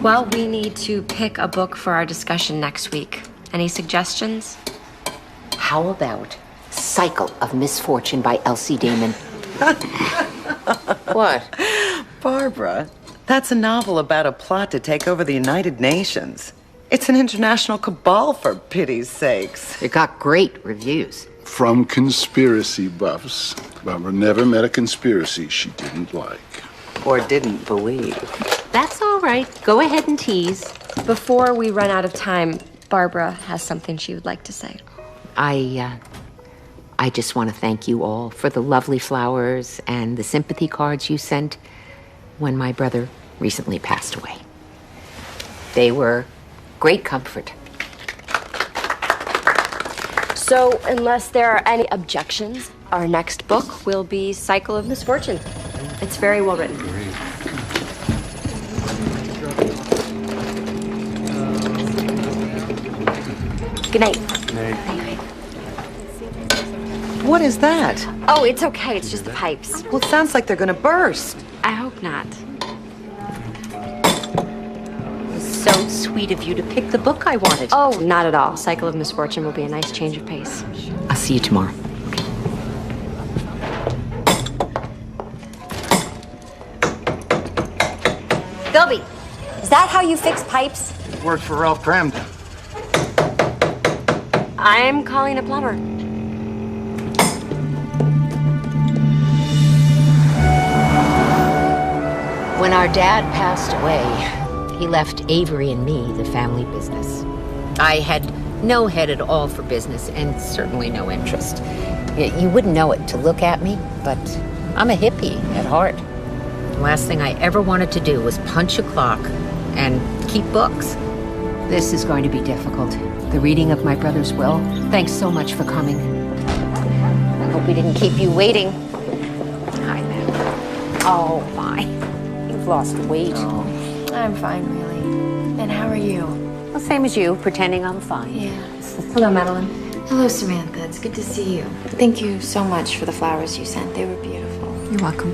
Well, we need to pick a book for our discussion next week. Any suggestions? How about Cycle of Misfortune by Elsie Damon? What? Barbara, that's a novel about a plot to take over the United Nations. It's an international cabal, for pity's sakes. It got great reviews. From conspiracy buffs. Barbara never met a conspiracy she didn't like. Or didn't believe. That's all right. Go ahead and tease. Before we run out of time, Barbara has something she would like to say. I just want to thank you all for the lovely flowers and the sympathy cards you sent when my brother recently passed away. They were great comfort. So, unless there are any objections, our next book will be Cycle of Misfortune. It's very well written. Good night. What is that? Oh, it's okay. It's just the pipes. Well, it sounds like they're gonna burst. I hope not. So sweet of you to pick the book I wanted. Oh, not at all. Cycle of Misfortune will be a nice change of pace. I'll see you tomorrow. Philby, is that how you fix pipes? Worked for Ralph Cramden. I'm calling a plumber. When our dad passed away, he left Avery and me the family business. I had no head at all for business and certainly no interest. You wouldn't know it to look at me, but I'm a hippie at heart. The last thing I ever wanted to do was punch a clock and keep books. This is going to be difficult. The reading of my brother's will. Thanks so much for coming. I hope we didn't keep you waiting. Hi, Matt. Oh, my. You've lost weight. Oh, I'm fine, really. And how are you? Well, same as you, pretending I'm fine. Yeah. Hello, Madeline. Hello, Samantha. It's good to see you. Thank you so much for the flowers you sent. They were beautiful. You're welcome.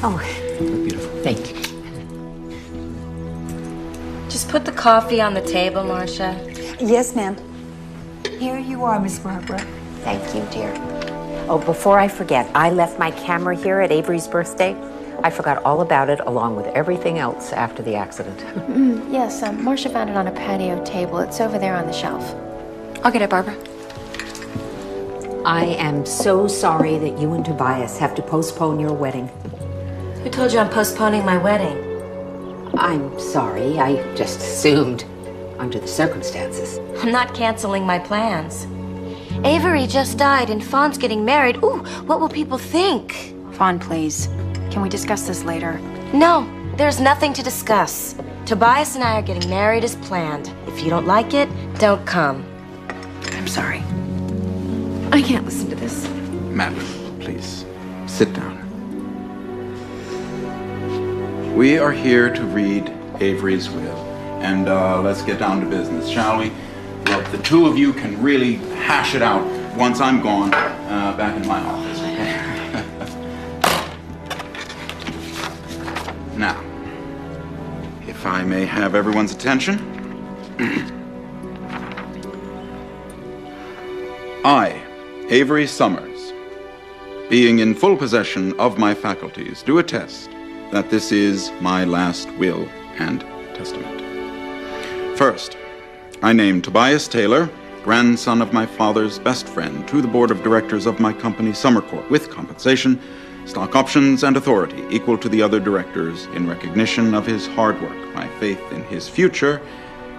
Oh, beautiful. Thank you. Just put the coffee on the table, Marcia. Yes, ma'am. Here you are, Miss Barbara. Thank you, dear. Oh, before I forget, I left my camera here at Avery's birthday. I forgot all about it, along with everything else after the accident. Yes, Marcia found it on a patio table. It's over there on the shelf. I'll get it, Barbara. I am so sorry that you and Tobias have to postpone your wedding. Who told you I'm postponing my wedding? I'm sorry. I just assumed under the circumstances. I'm not canceling my plans. Avery just died and Fawn's getting married. Ooh, what will people think? Fawn, please. Can we discuss this later? No, there's nothing to discuss. Tobias and I are getting married as planned. If you don't like it, don't come. I'm sorry. I can't listen to this. Madeline, please, sit down. We are here to read Avery's will. And let's get down to business, shall we? Look, the two of you can really hash it out once I'm gone back in my office, okay? Now, if I may have everyone's attention. I, Avery Summers, being in full possession of my faculties, do attest that this is my last will and testament. First, I name Tobias Taylor, grandson of my father's best friend, to the board of directors of my company, Summercorp, with compensation, stock options, and authority equal to the other directors in recognition of his hard work, my faith in his future,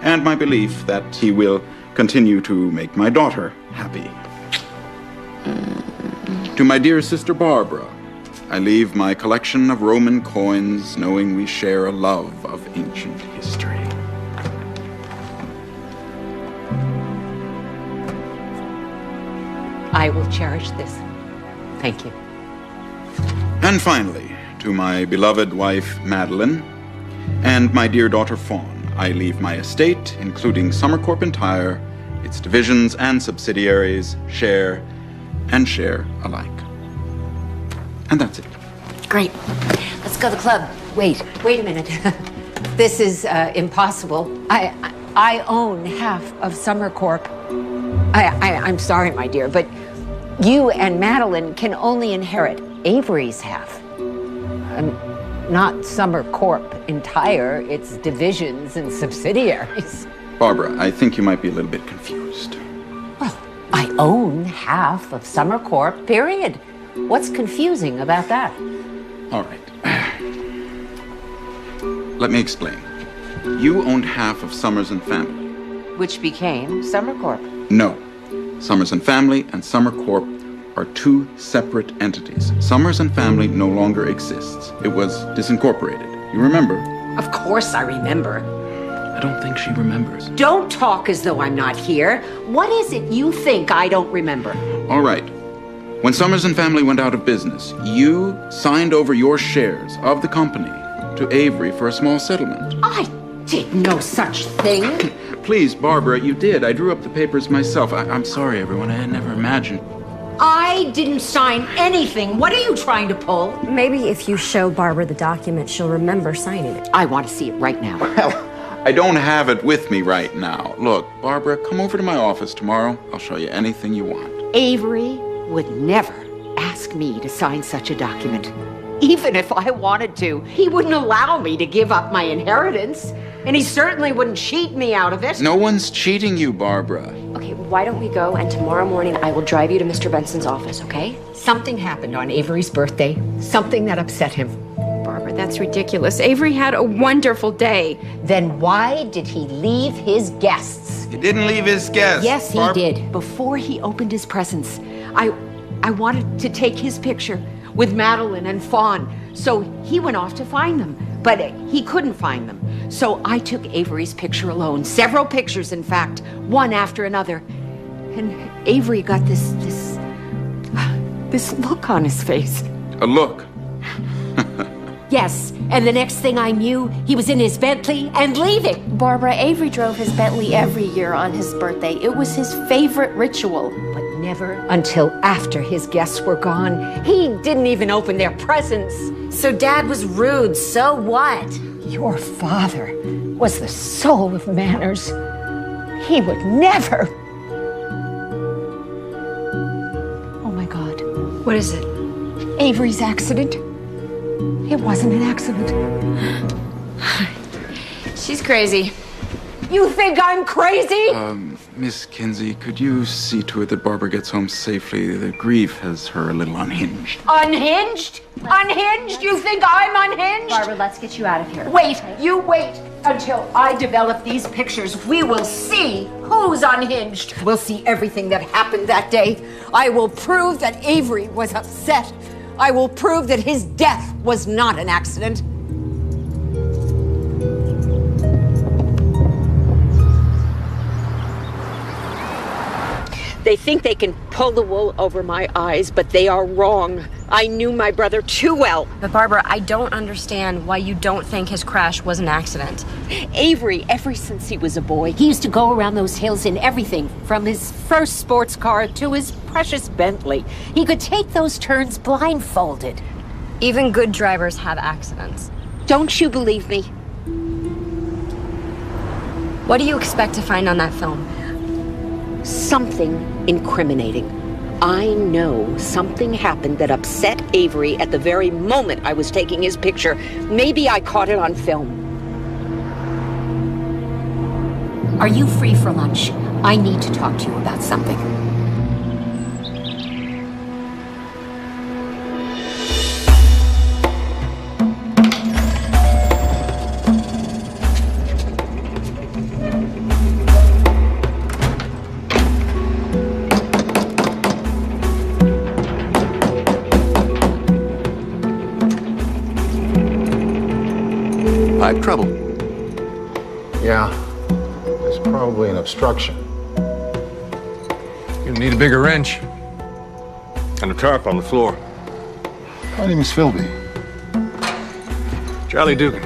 and my belief that he will continue to make my daughter happy. To my dear sister Barbara, I leave my collection of Roman coins, knowing we share a love of ancient history. I will cherish this. Thank you. And finally, to my beloved wife, Madeline, and my dear daughter, Fawn, I leave my estate, including Summercorp entire, its divisions and subsidiaries, share and share alike. And that's it. Great. Let's go to the club. Wait a minute. This is impossible. I own half of Summer Corp. I'm sorry, my dear, but you and Madeline can only inherit Avery's half. Not Summer Corp entire, its divisions and subsidiaries. Barbara, I think you might be a little bit confused. Well, I own half of Summer Corp, period. What's confusing about that? All right. Let me explain. You owned half of Summers and Family. Which became Summer Corp. No. Summers and Family and Summer Corp are two separate entities. Summers and Family no longer exists. It was disincorporated. You remember? Of course I remember. I don't think she remembers. Don't talk as though I'm not here. What is it you think I don't remember? All right. When Summers and Family went out of business, you signed over your shares of the company to Avery for a small settlement. I did no such thing. Please, Barbara, you did. I drew up the papers myself. I'm sorry, everyone. I had never imagined. I didn't sign anything. What are you trying to pull? Maybe if you show Barbara the document, she'll remember signing it. I want to see it right now. Well, I don't have it with me right now. Look, Barbara, come over to my office tomorrow. I'll show you anything you want. Avery would never ask me to sign such a document. Even if I wanted to, he wouldn't allow me to give up my inheritance. And he certainly wouldn't cheat me out of it. No one's cheating you, Barbara. Okay, why don't we go, and tomorrow morning I will drive you to Mr. Benson's office, okay? Something happened on Avery's birthday. Something that upset him. Barbara, that's ridiculous. Avery had a wonderful day. Then why did he leave his guests? He didn't leave his guests. Yes, he did. Before he opened his presents, I wanted to take his picture with Madeline and Fawn. So he went off to find them, but he couldn't find them. So I took Avery's picture alone, several pictures, in fact, one after another. And Avery got this look on his face. A look? Yes, and the next thing I knew, he was in his Bentley and leaving. Barbara, Avery drove his Bentley every year on his birthday. It was his favorite ritual. But never until after his guests were gone. He didn't even open their presents. So Dad was rude, so what? Your father was the soul of manners. He would never. Oh my God. What is it? Avery's accident. It wasn't an accident. She's crazy. You think I'm crazy? Miss Kinsey, could you see to it that Barbara gets home safely? The grief has her a little unhinged. Unhinged? Unhinged? You think I'm unhinged? Barbara, let's get you out of here. Wait, you wait until I develop these pictures. We will see who's unhinged. We'll see everything that happened that day. I will prove that Avery was upset. I will prove that his death was not an accident. They think they can pull the wool over my eyes, but they are wrong. I knew my brother too well. But Barbara, I don't understand why you don't think his crash was an accident. Avery, ever since he was a boy, he used to go around those hills in everything, from his first sports car to his precious Bentley. He could take those turns blindfolded. Even good drivers have accidents. Don't you believe me? What do you expect to find on that film? Something incriminating. I know something happened that upset Avery at the very moment I was taking his picture. Maybe I caught it on film. Are you free for lunch? I need to talk to you about something. Pipe trouble. Yeah, it's probably an obstruction. You'll need a bigger wrench. And a tarp on the floor. My name is Philby. Charlie Dugan.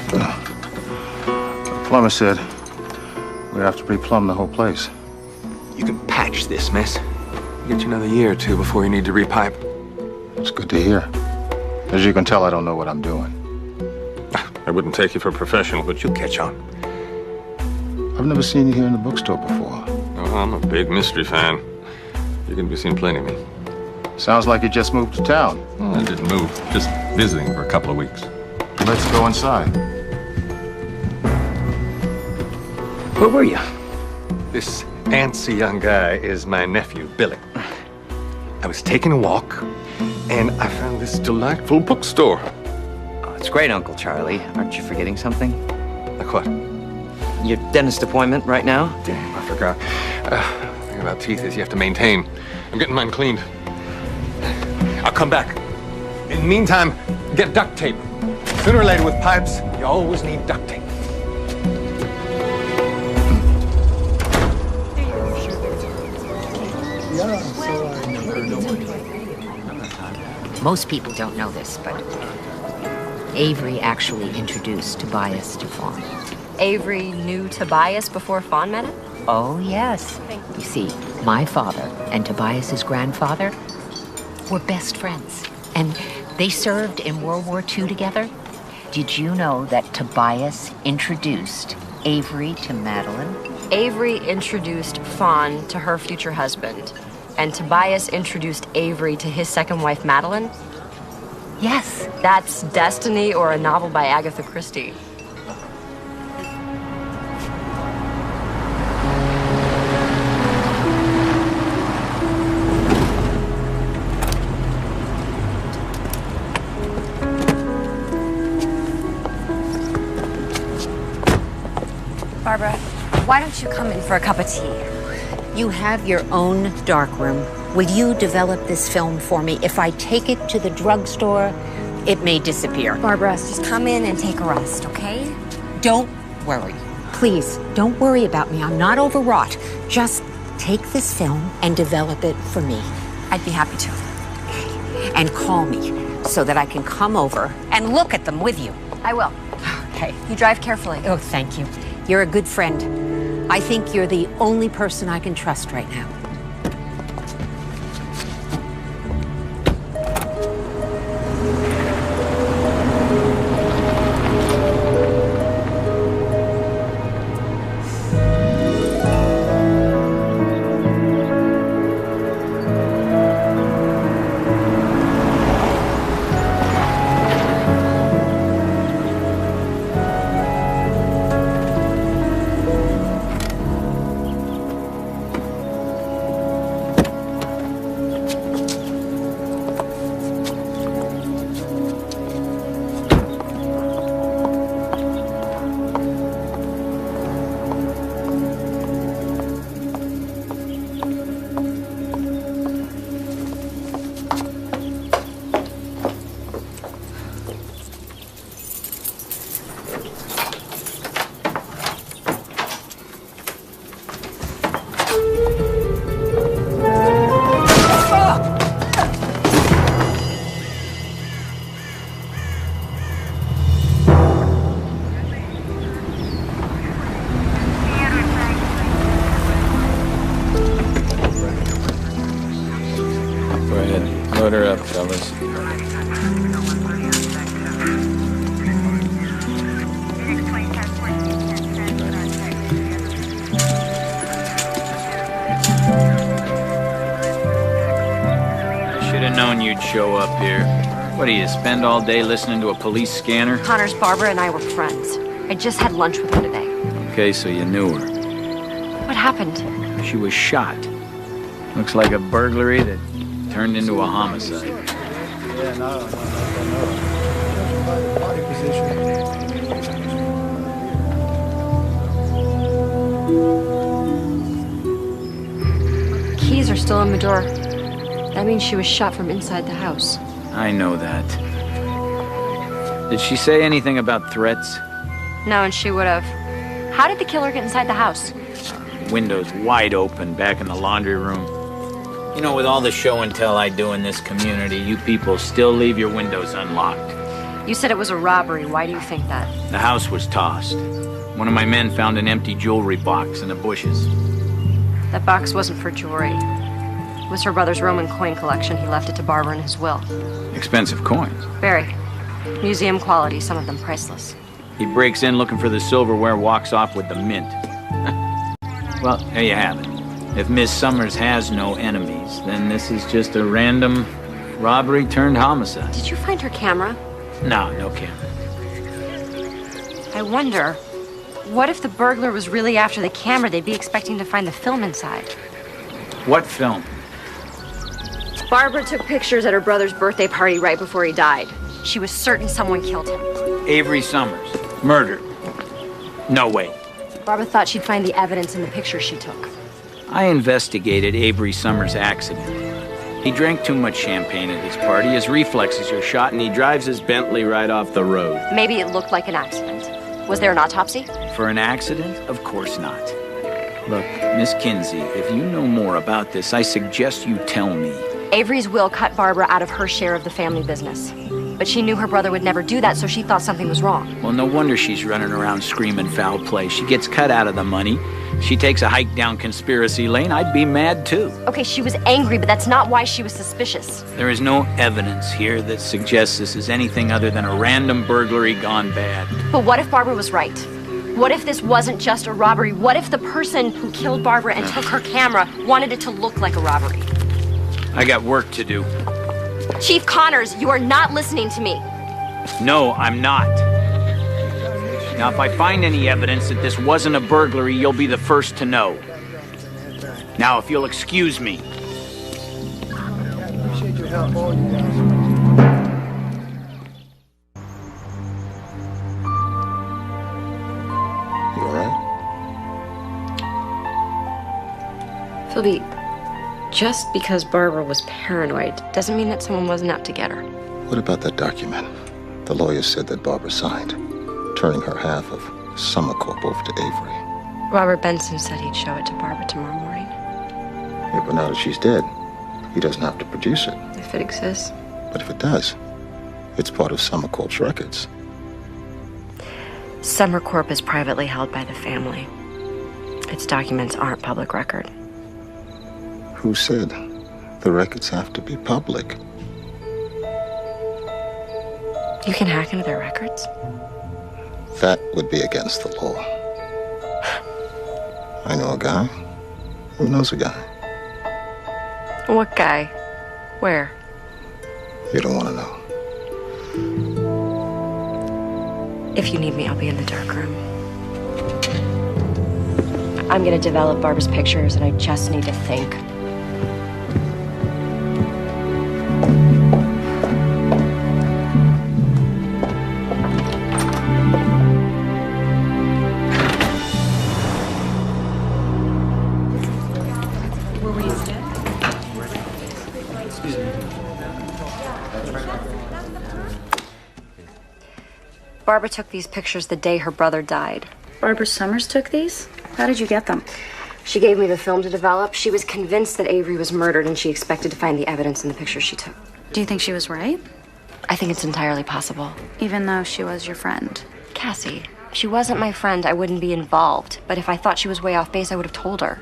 The plumber said we have to re-plumb the whole place. You can patch this mess. Get you another year or two before you need to repipe. It's good to hear. As you can tell, I don't know what I'm doing. I wouldn't take you for a professional, but you'll catch on. I've never seen you here in the bookstore before. Oh, I'm a big mystery fan. You're going to be seeing plenty of me. Sounds like you just moved to town. Well, I didn't move. Just visiting for a couple of weeks. Let's go inside. Where were you? This antsy young guy is my nephew, Billy. I was taking a walk, and I found this delightful bookstore. Oh, it's great, Uncle Charlie. Aren't you forgetting something? Like what? Your dentist appointment right now? Damn, I forgot. The thing about teeth is you have to maintain. I'm getting mine cleaned. I'll come back. In the meantime, get duct tape. Sooner or later with pipes, you always need duct tape. Most people don't know this, but Avery actually introduced Tobias to Fawn. Avery knew Tobias before Fawn met him? Oh, yes. You see, my father and Tobias's grandfather were best friends, and they served in World War II together. Did you know that Tobias introduced Avery to Madeline? Avery introduced Fawn to her future husband, and Tobias introduced Avery to his second wife, Madeline? Yes. That's destiny or a novel by Agatha Christie. Barbara, why don't you come in for a cup of tea? You have your own darkroom. Will you develop this film for me? If I take it to the drugstore, it may disappear. Barbara, just come in and take a rest, okay? Don't worry. Please, don't worry about me. I'm not overwrought. Just take this film and develop it for me. I'd be happy to. And call me so that I can come over and look at them with you. I will. Okay. You drive carefully. Oh, thank you. You're a good friend. I think you're the only person I can trust right now. Load her up, fellas. I should have known you'd show up here. What do you spend all day listening to a police scanner? Connors, Barbara and I were friends. I just had lunch with her today. Okay, so you knew her. What happened? She was shot. Looks like a burglary that turned into a homicide. Yeah, no. Body position. Keys are still on the door. That means she was shot from inside the house. I know that. Did she say anything about threats? No, and she would have. How did the killer get inside the house? Windows wide open back in the laundry room. You know, with all the show and tell I do in this community, you people still leave your windows unlocked. You said it was a robbery. Why do you think that? The house was tossed. One of my men found an empty jewelry box in the bushes. That box wasn't for jewelry. It was her brother's Roman coin collection. He left it to Barbara in his will. Expensive coins. Very. Museum quality, some of them priceless. He breaks in looking for the silverware, walks off with the mint. Well, there you have it. If Miss Summers has no enemies, then this is just a random robbery turned homicide. Did you find her camera? No camera. I wonder, what if the burglar was really after the camera? They'd be expecting to find the film inside. What film? Barbara took pictures at her brother's birthday party right before he died. She was certain someone killed him. Avery Summers. Murdered. No way. Barbara thought she'd find the evidence in the pictures she took. I investigated Avery Summers' accident. He drank too much champagne at his party, his reflexes are shot, and he drives his Bentley right off the road. Maybe it looked like an accident. Was there an autopsy? For an accident? Of course not. Look, Miss Kinsey, if you know more about this, I suggest you tell me. Avery's will cut Barbara out of her share of the family business. But she knew her brother would never do that, so she thought something was wrong. Well, no wonder she's running around screaming foul play. She gets cut out of the money. She takes a hike down conspiracy lane. I'd be mad, too. Okay, she was angry, but that's not why she was suspicious. There is no evidence here that suggests this is anything other than a random burglary gone bad. But what if Barbara was right? What if this wasn't just a robbery? What if the person who killed Barbara and took her camera wanted it to look like a robbery? I got work to do. Chief Connors, you are not listening to me. No, I'm not. Now, if I find any evidence that this wasn't a burglary, you'll be the first to know. Now, if you'll excuse me. Appreciate your help, all you guys. You all right? Philby, just because Barbara was paranoid doesn't mean that someone wasn't out to get her. What about that document? The lawyer said that Barbara signed, turning her half of Summer Corp over to Avery. Robert Benson said he'd show it to Barbara tomorrow morning. Yeah, but now that she's dead, he doesn't have to produce it. If it exists. But if it does, it's part of Summer Corp's records. Summer Corp is privately held by the family. Its documents aren't public record. Who said the records have to be public? You can hack into their records? That would be against the law. I know a guy who knows a guy. What guy? Where? You don't want to know. If you need me, I'll be in the dark room. I'm gonna develop Barbara's pictures, and I just need to think. Barbara took these pictures the day her brother died. Barbara Summers took these? How did you get them? She gave me the film to develop. She was convinced that Avery was murdered, and she expected to find the evidence in the pictures she took. Do you think she was right? I think it's entirely possible. Even though she was your friend? Cassie, if she wasn't my friend, I wouldn't be involved. But if I thought she was way off base, I would have told her.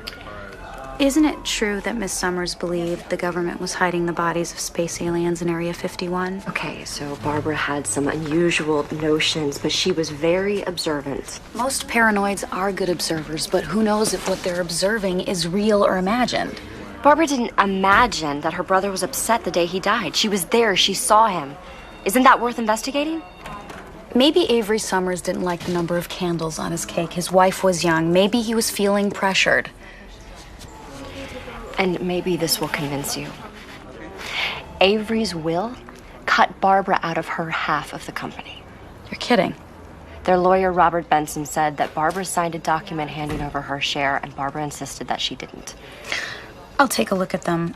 Isn't it true that Miss Summers believed the government was hiding the bodies of space aliens in Area 51? Okay, so Barbara had some unusual notions, but she was very observant. Most paranoids are good observers, but who knows if what they're observing is real or imagined? Barbara didn't imagine that her brother was upset the day he died. She was there, she saw him. Isn't that worth investigating? Maybe Avery Summers didn't like the number of candles on his cake. His wife was young. Maybe he was feeling pressured. And maybe this will convince you. Avery's will cut Barbara out of her half of the company. You're kidding. Their lawyer, Robert Benson, said that Barbara signed a document handing over her share, and Barbara insisted that she didn't. I'll take a look at them.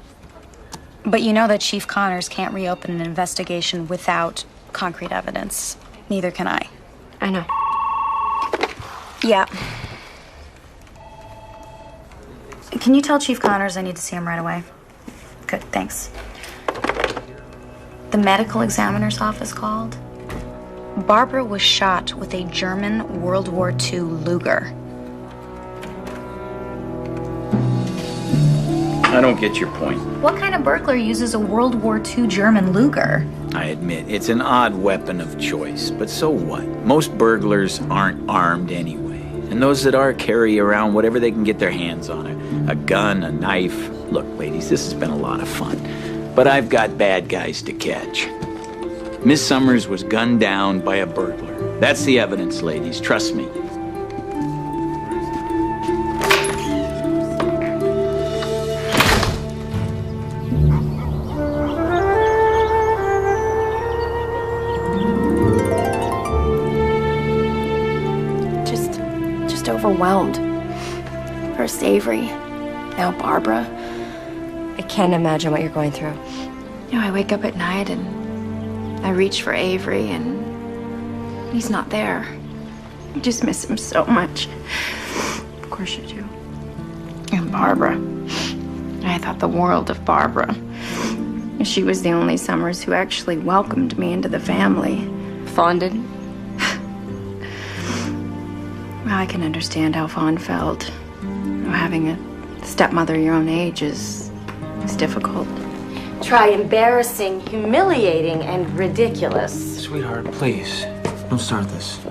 But you know that Chief Connors can't reopen an investigation without concrete evidence. Neither can I. I know. Yeah. Can you tell Chief Connors I need to see him right away? Good, thanks. The medical examiner's office called. Barbara was shot with a German World War II Luger. I don't get your point. What kind of burglar uses a World War II German Luger? I admit, it's an odd weapon of choice, but so what? Most burglars aren't armed anyway. And those that are carry around whatever they can get their hands on. A gun, a knife. Look, ladies, this has been a lot of fun. But I've got bad guys to catch. Miss Summers was gunned down by a burglar. That's the evidence, ladies. Trust me. Just overwhelmed. First Avery, now Barbara. I can't imagine what you're going through. You know, I wake up at night and I reach for Avery and he's not there. I just miss him so much. Of course you do. And Barbara. I thought the world of Barbara. She was the only Summers who actually welcomed me into the family. Fawn didn't? Well, I can understand how Fawn felt. Having a stepmother your own age is difficult. Try embarrassing, humiliating, and ridiculous. Sweetheart, please. Don't start this.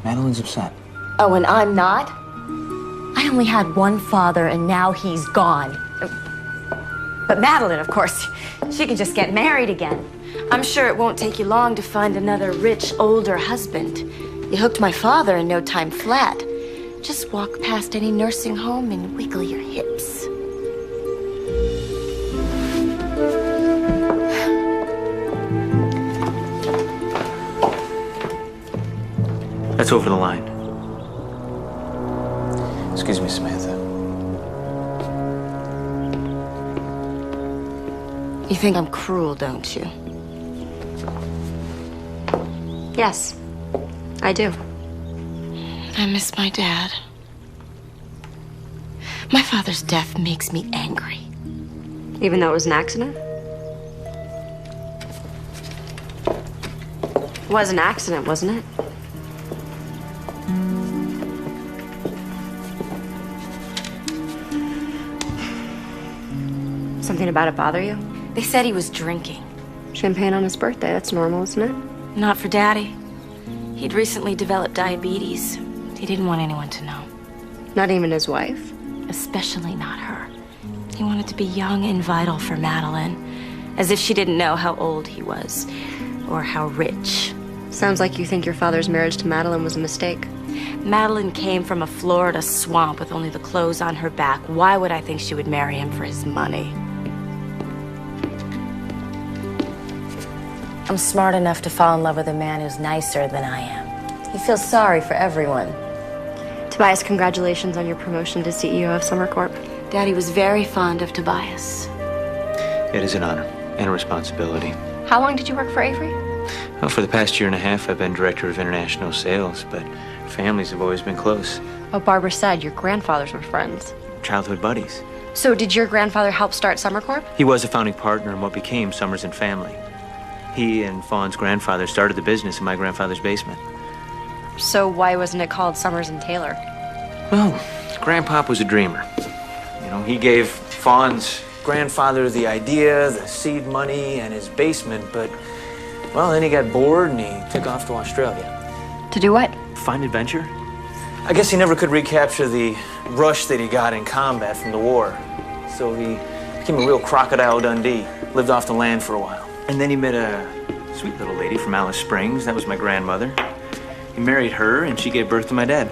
Madeline's upset. Oh, and I'm not? I only had one father, and now he's gone. But Madeline, of course, she can just get married again. I'm sure it won't take you long to find another rich, older husband. You hooked my father in no time flat. Just walk past any nursing home and wiggle your hips. That's over the line. Excuse me, Samantha. You think I'm cruel, don't you? Yes, I do. I miss my dad. My father's death makes me angry. Even though it was an accident? It was an accident, wasn't it? Something about it bother you? They said he was drinking. Champagne on his birthday, that's normal, isn't it? Not for Daddy. He'd recently developed diabetes. He didn't want anyone to know. Not even his wife? Especially not her. He wanted to be young and vital for Madeline, as if she didn't know how old he was, or how rich. Sounds like you think your father's marriage to Madeline was a mistake. Madeline came from a Florida swamp with only the clothes on her back. Why would I think she would marry him for his money? I'm smart enough to fall in love with a man who's nicer than I am. He feels sorry for everyone. Tobias, congratulations on your promotion to CEO of Summer Corp. Daddy was very fond of Tobias. It is an honor and a responsibility. How long did you work for Avery? Well, for the past year and a half, I've been director of international sales, but families have always been close. Oh, Barbara said your grandfathers were friends. Childhood buddies. So did your grandfather help start Summer Corp? He was a founding partner in what became Summers and Family. He and Fawn's grandfather started the business in my grandfather's basement. So why wasn't it called Summers and Taylor? Well, Grandpop was a dreamer. You know, he gave Fawn's grandfather the idea, the seed money, and his basement, but, well, then he got bored and he took off to Australia. To do what? Find adventure. I guess he never could recapture the rush that he got in combat from the war. So he became a real Crocodile Dundee, lived off the land for a while. And then he met a sweet little lady from Alice Springs. That was my grandmother. He married her, and she gave birth to my dad.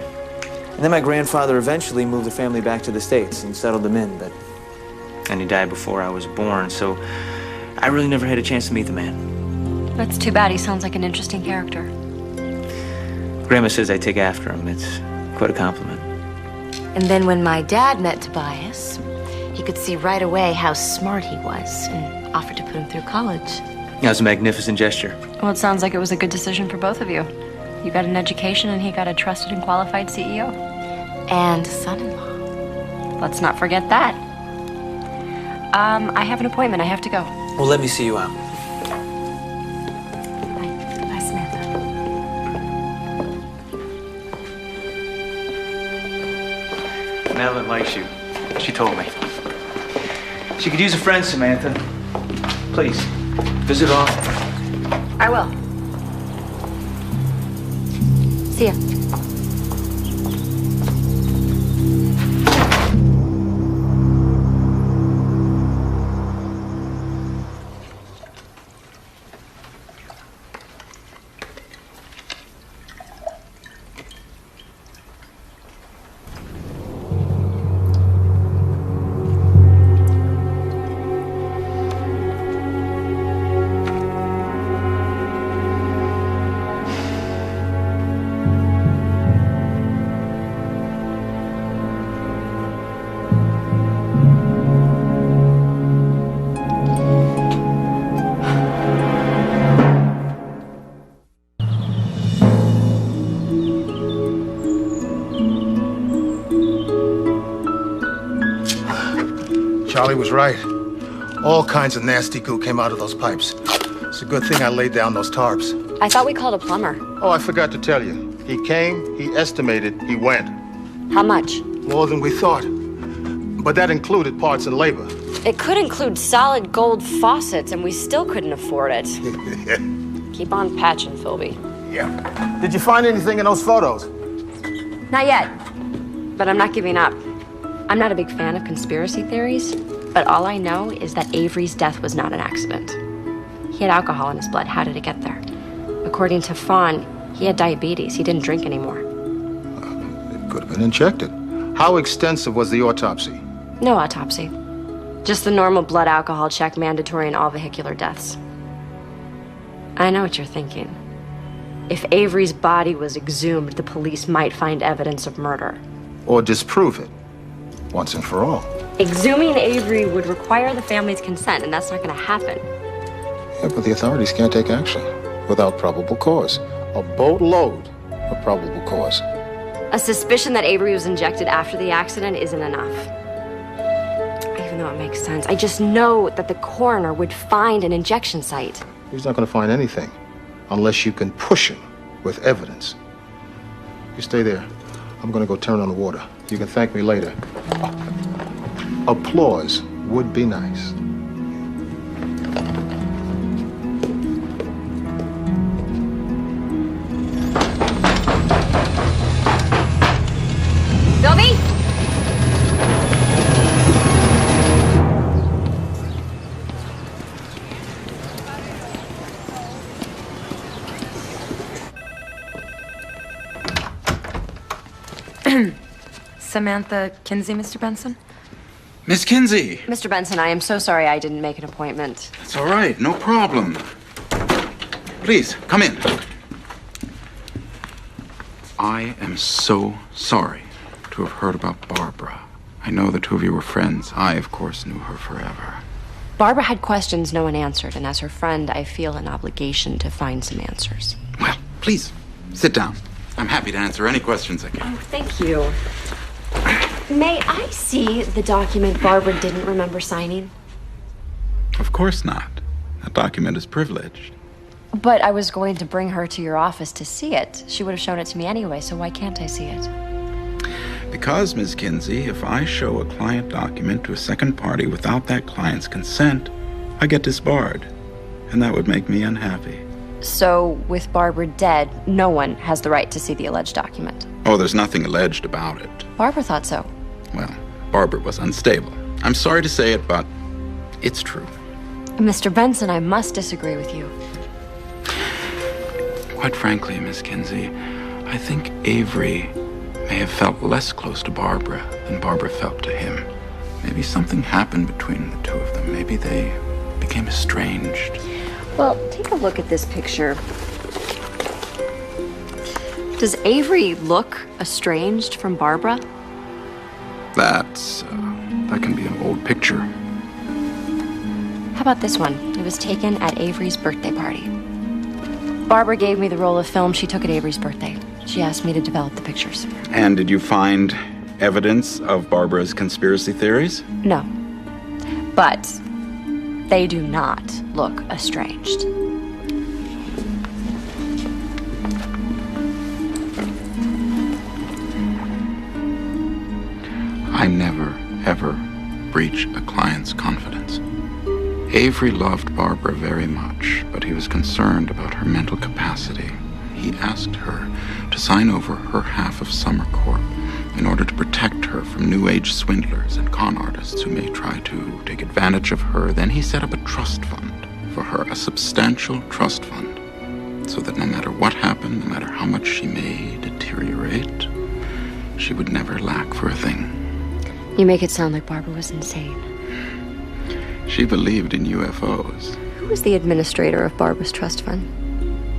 And then my grandfather eventually moved the family back to the States and settled them in, but... And he died before I was born, so I really never had a chance to meet the man. That's too bad. He sounds like an interesting character. Grandma says I take after him. It's quite a compliment. And then when my dad met Tobias, he could see right away how smart he was and offered to put him through college. That was a magnificent gesture. Well, it sounds like it was a good decision for both of you. You got an education and he got a trusted and qualified CEO. And son-in-law. Let's not forget that. I have an appointment. I have to go. Well, let me see you out. Bye, Samantha. Madeline likes you. She told me. She could use a friend, Samantha. Please, visit often. I will. See ya. Charlie was right. All kinds of nasty goo came out of those pipes. It's a good thing I laid down those tarps. I thought we called a plumber. Oh, I forgot to tell you. He came, he estimated, he went. How much? More than we thought. But that included parts and labor. It could include solid gold faucets, and we still couldn't afford it. Keep on patching, Philby. Yeah. Did you find anything in those photos? Not yet, but I'm not giving up. I'm not a big fan of conspiracy theories, but all I know is that Avery's death was not an accident. He had alcohol in his blood. How did it get there? According to Fawn, he had diabetes. He didn't drink anymore. It could have been injected. How extensive was the autopsy? No autopsy. Just the normal blood alcohol check mandatory in all vehicular deaths. I know what you're thinking. If Avery's body was exhumed, the police might find evidence of murder. Or disprove it, once and for all. Exhuming Avery would require the family's consent, and that's not going to happen. Yeah, but the authorities can't take action without probable cause. A boatload of probable cause. A suspicion that Avery was injected after the accident isn't enough. Even though it makes sense, I just know that the coroner would find an injection site. He's not going to find anything unless you can push him with evidence. You stay there. I'm going to go turn on the water. You can thank me later. Applause would be nice. Philby? Samantha Kinsey, Mr. Benson? Miss Kinsey! Mr. Benson, I am so sorry I didn't make an appointment. It's all right, no problem. Please, come in. I am so sorry to have heard about Barbara. I know the two of you were friends. I, of course, knew her forever. Barbara had questions no one answered, and as her friend, I feel an obligation to find some answers. Well, please, sit down. I'm happy to answer any questions I can. Oh, thank you. May I see the document Barbara didn't remember signing? Of course not. That document is privileged. But I was going to bring her to your office to see it. She would have shown it to me anyway, so why can't I see it? Because, Ms. Kinsey, if I show a client document to a second party without that client's consent, I get disbarred. And that would make me unhappy. So, with Barbara dead, no one has the right to see the alleged document. Oh, there's nothing alleged about it. Barbara thought so. Well, Barbara was unstable. I'm sorry to say it, but it's true. Mr. Benson, I must disagree with you. Quite frankly, Miss Kinsey, I think Avery may have felt less close to Barbara than Barbara felt to him. Maybe something happened between the two of them. Maybe they became estranged. Well, take a look at this picture. Does Avery look estranged from Barbara? That can be an old picture. How about this one? It was taken at Avery's birthday party. Barbara gave me the roll of film she took at Avery's birthday. She asked me to develop the pictures. And did you find evidence of Barbara's conspiracy theories? No. But they do not look estranged. I never, ever breach a client's confidence. Avery loved Barbara very much, but he was concerned about her mental capacity. He asked her to sign over her half of Summer Corp in order to protect her from New Age swindlers and con artists who may try to take advantage of her. Then he set up a trust fund for her, a substantial trust fund, so that no matter what happened, no matter how much she may deteriorate, she would never lack for a thing. You make it sound like Barbara was insane. She believed in UFOs. Who was the administrator of Barbara's trust fund?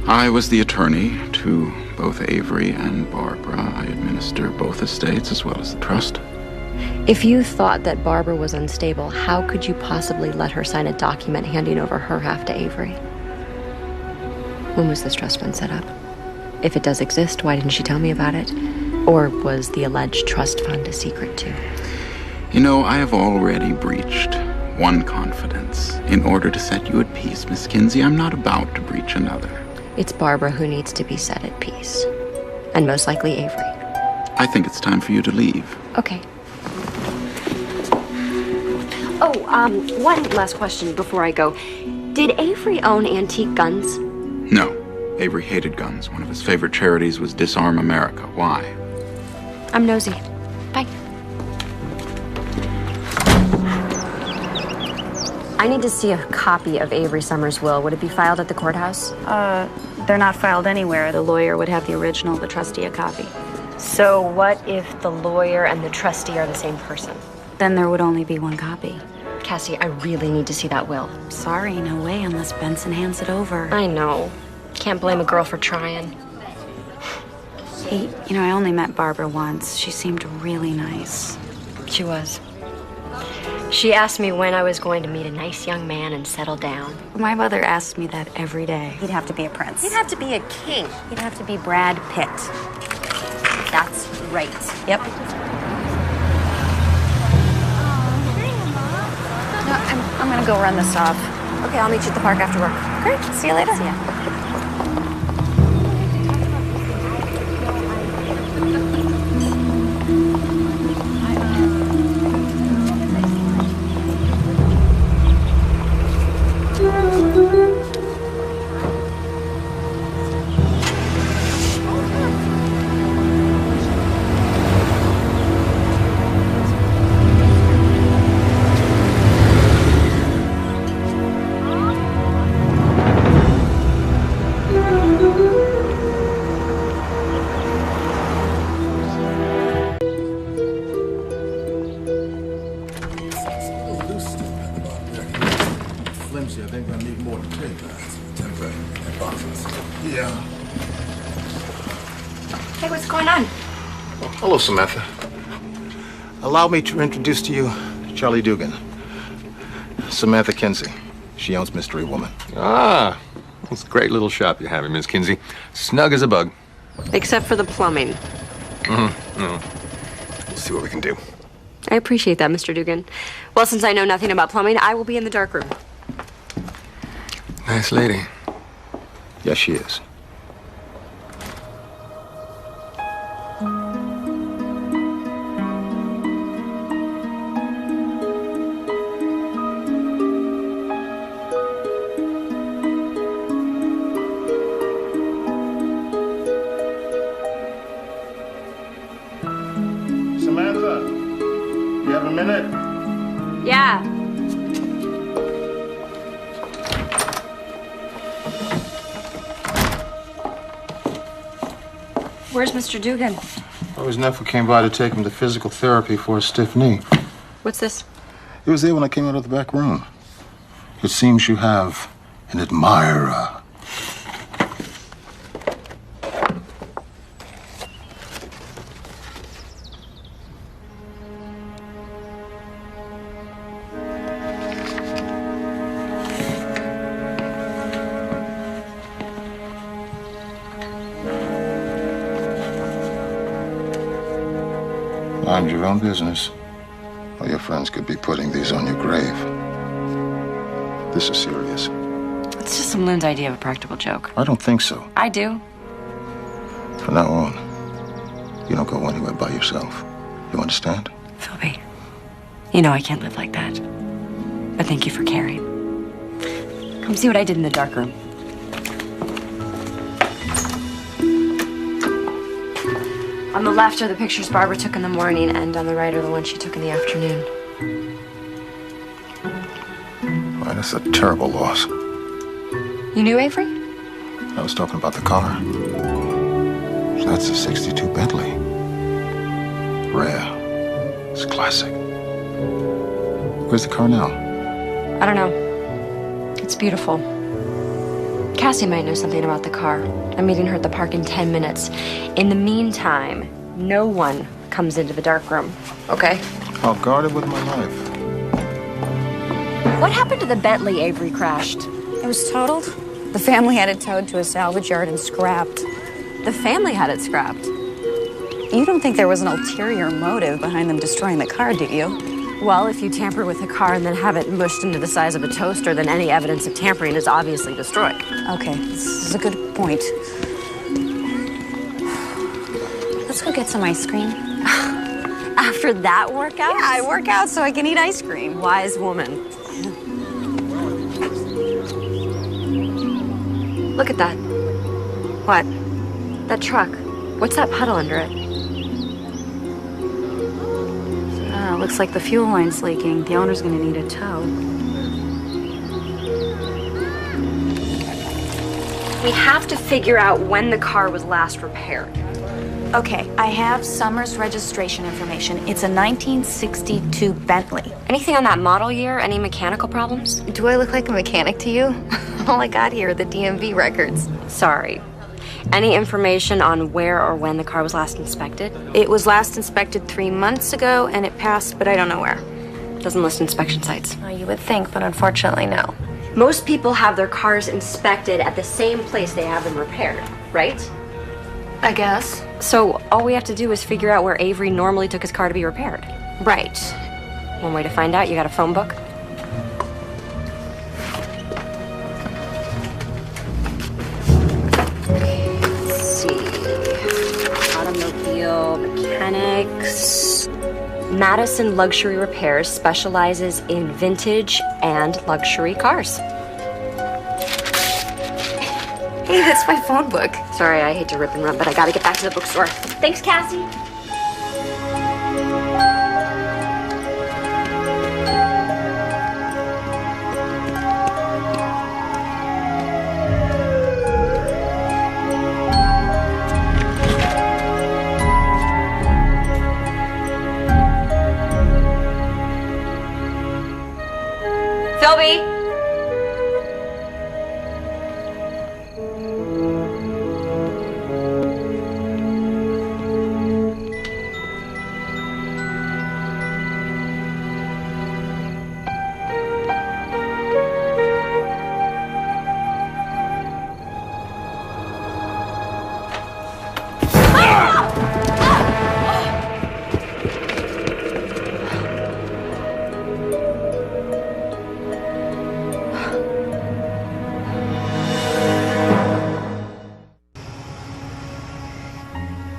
I was the attorney to both Avery and Barbara. I administer both estates as well as the trust. If you thought that Barbara was unstable, how could you possibly let her sign a document handing over her half to Avery? When was this trust fund set up? If it does exist, why didn't she tell me about it? Or was the alleged trust fund a secret too? You know, I have already breached one confidence. In order to set you at peace, Miss Kinsey, I'm not about to breach another. It's Barbara who needs to be set at peace. And most likely Avery. I think it's time for you to leave. Okay. Oh, one last question before I go. Did Avery own antique guns? No. Avery hated guns. One of his favorite charities was Disarm America. Why? I'm nosy. Bye. I need to see a copy of Avery Summers' will. Would it be filed at the courthouse? They're not filed anywhere. The lawyer would have the original, the trustee a copy. So what if the lawyer and the trustee are the same person? Then there would only be one copy. Cassie, I really need to see that will. Sorry, no way unless Benson hands it over. I know. Can't blame a girl for trying. Hey, you know, I only met Barbara once. She seemed really nice. She was. She asked me when I was going to meet a nice young man and settle down. My mother asked me that every day. He'd have to be a prince. He'd have to be a king. He'd have to be Brad Pitt. That's right. Yep. No, I'm gonna go run this off. Okay, I'll meet you at the park after work. Great. See you later. See ya. Flimsy, I think I need more to take. Temporary boxes. Yeah. Hey, what's going on? Oh, hello, Samantha. Allow me to introduce to you Charlie Dugan. Samantha Kinsey. She owns Mystery Woman. Ah, it's a great little shop you have in Miss Kinsey. Snug as a bug. Except for the plumbing. We'll see what we can do. I appreciate that, Mr. Dugan. Well, since I know nothing about plumbing, I will be in the dark room. Nice lady. Yes, she is. Samantha, you have a minute? Yeah. Where's Mr. Dugan? Oh, his nephew came by to take him to physical therapy for a stiff knee. What's this? He was there when I came out of the back room. It seems you have an admirer. Mind your own business, or your friends could be putting these on your grave. This is serious. It's just some loon's idea of a practical joke. I don't think so. I do. From now on, you don't go anywhere by yourself. You understand? Philby, You know I can't live like that. But thank you for caring. Come see what I did in the dark room. On the left are the pictures Barbara took in the morning, and on the right are the ones she took in the afternoon. Well, that's a terrible loss. You knew Avery? I was talking about the car. That's a '62 Bentley. Rare. It's classic. Where's the car now? I don't know. It's beautiful. Cassie might know something about the car. I'm meeting her at the park in 10 minutes. In the meantime, no one comes into the dark room, okay? I'll guard it with my life. What happened to the Bentley Avery crashed? It was totaled. The family had it towed to a salvage yard and scrapped. The family had it scrapped? You don't think there was an ulterior motive behind them destroying the car, do you? Well, if you tamper with a car and then have it mushed into the size of a toaster, then any evidence of tampering is obviously destroyed. Okay, this is a good point. Let's go get some ice cream. After that workout? Yeah, I work out so I can eat ice cream. Wise woman. Look at that. What? That truck. What's that puddle under it? Looks like the fuel line's leaking. The owner's gonna need a tow. We have to figure out when the car was last repaired. Okay, I have Summers' registration information. It's a 1962 Bentley. Anything on that model year? Any mechanical problems? Do I look like a mechanic to you? All I got here are the DMV records. Sorry. Any information on where or when the car was last inspected? It was last inspected 3 months ago, and it passed, but I don't know where. Doesn't list inspection sites. You would think, but unfortunately, no. Most people have their cars inspected at the same place they have them repaired, right? I guess. So all we have to do is figure out where Avery normally took his car to be repaired. Right. One way to find out, you got a phone book? Automobile Mechanics. Madison Luxury Repairs specializes in vintage and luxury cars. Hey, that's my phone book. Sorry, I hate to rip and run, but I gotta get back to the bookstore. Thanks, Cassie. Philby!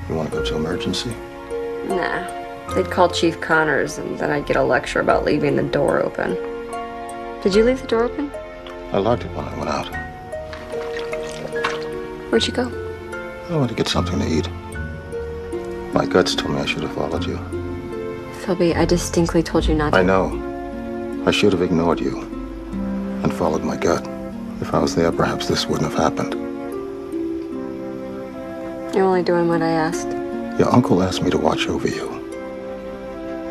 You want to go to emergency? Nah. They'd call Chief Connors, and then I'd get a lecture about leaving the door open. Did you leave the door open? I locked it when I went out. Where'd you go? I went to get something to eat. My guts told me I should have followed you. Philby, I distinctly told you not to. I know. I should have ignored you and followed my gut. If I was there, perhaps this wouldn't have happened. You're only doing what I asked. Your uncle asked me to watch over you.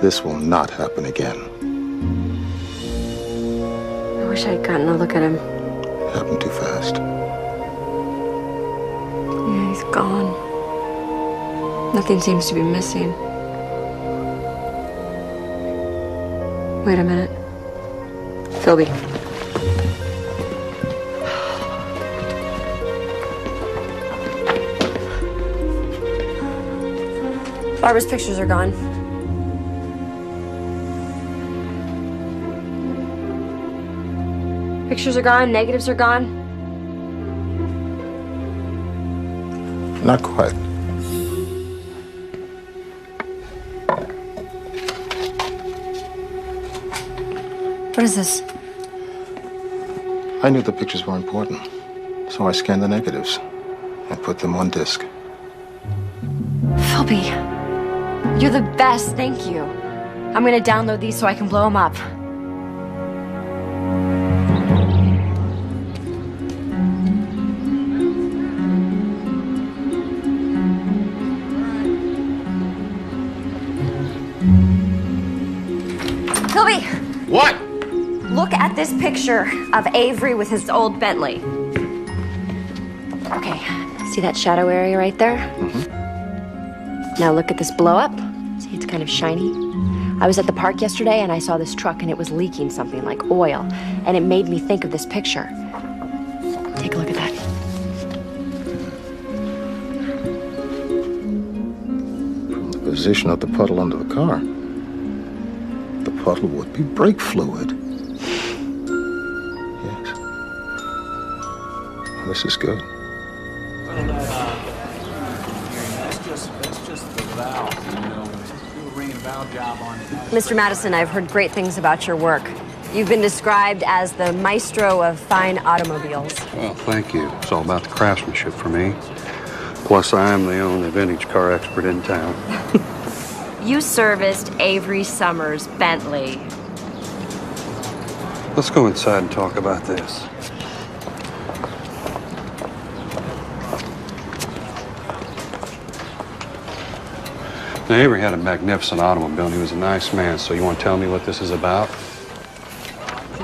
This will not happen again. I wish I'd gotten a look at him. It happened too fast. Yeah, he's gone. Nothing seems to be missing. Wait a minute. Philby. Barbara's pictures are gone. Pictures are gone, negatives are gone. Not quite. What is this? I knew the pictures were important, so I scanned the negatives and put them on disk. Philby, you're the best, thank you. I'm gonna download these so I can blow them up. Philby! What? Look at this picture of Avery with his old Bentley. Okay, see that shadow area right there? Now look at this blow up. See, it's kind of shiny. I was at the park yesterday and I saw this truck and it was leaking something like oil. And it made me think of this picture. Take a look at that. From the position of the puddle under the car, the puddle would be brake fluid. Yes. Well, this is good. Mr. Madison, I've heard great things about your work. You've been described as the maestro of fine automobiles. Well, thank you. It's all about the craftsmanship for me. Plus, I am the only vintage car expert in town. You serviced Avery Summers' Bentley. Let's go inside and talk about this. Now, Avery had a magnificent automobile, and he was a nice man, so you want to tell me what this is about?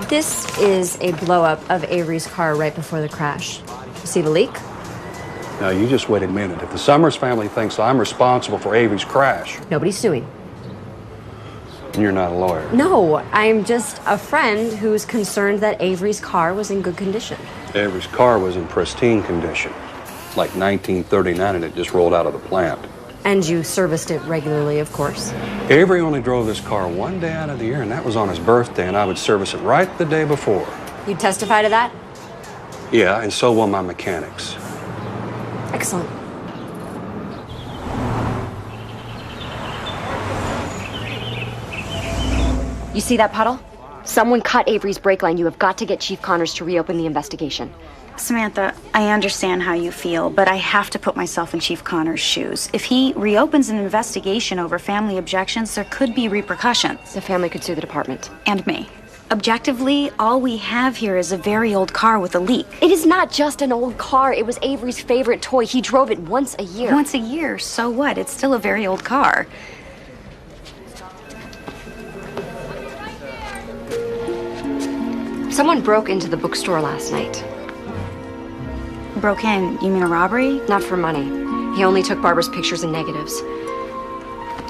This is a blow-up of Avery's car right before the crash. You see the leak? Now, you just wait a minute. If the Summers family thinks I'm responsible for Avery's crash... Nobody's suing. And you're not a lawyer. No, I'm just a friend who's concerned that Avery's car was in good condition. Avery's car was in pristine condition. Like 1939, and it just rolled out of the plant. And you serviced it regularly, of course. Avery only drove this car one day out of the year, and that was on his birthday, and I would service it right the day before. You'd testify to that? Yeah, and so will my mechanics. Excellent. You see that puddle? Someone cut Avery's brake line. You have got to get Chief Connors to reopen the investigation. Samantha, I understand how you feel, but I have to put myself in Chief Connors' shoes. If he reopens an investigation over family objections, there could be repercussions. The family could sue the department. And me. Objectively, all we have here is a very old car with a leak. It is not just an old car. It was Avery's favorite toy. He drove it once a year. Once a year? So what? It's still a very old car. Someone broke into the bookstore last night. Broke in? You mean a robbery? Not for money. He only took Barbara's pictures and negatives.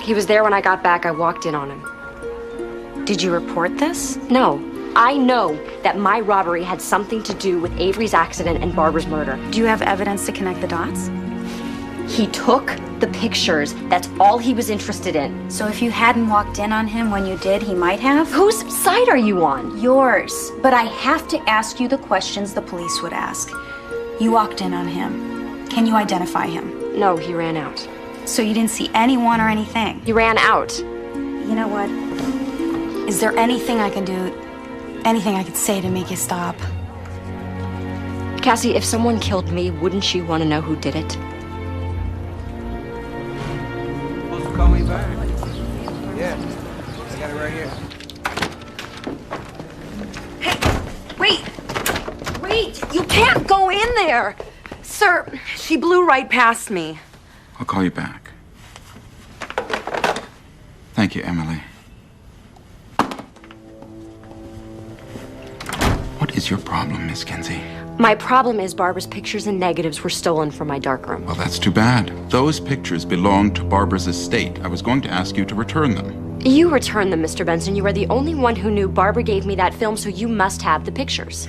He was there when I got back. I walked in on him. Did you report this? No. I know that my robbery had something to do with Avery's accident and Barbara's murder. Do you have evidence to connect the dots? He took the pictures. That's all he was interested in. So if you hadn't walked in on him when you did, he might have? Whose side are you on? Yours. But I have to ask you the questions the police would ask. You walked in on him. Can you identify him? No, he ran out. So you didn't see anyone or anything? He ran out. You know what? Is there anything I can do, anything I could say to make you stop? Cassie, if someone killed me, wouldn't you want to know who did it? Supposed to call me back? Yeah, I got it right here. Wait, you can't go in there. Sir, she blew right past me. I'll call you back. Thank you, Emily. What is your problem, Miss Kinsey? My problem is Barbara's pictures and negatives were stolen from my darkroom. Well, that's too bad. Those pictures belong to Barbara's estate. I was going to ask you to return them. You returned them, Mr. Benson. You are the only one who knew Barbara gave me that film, so you must have the pictures.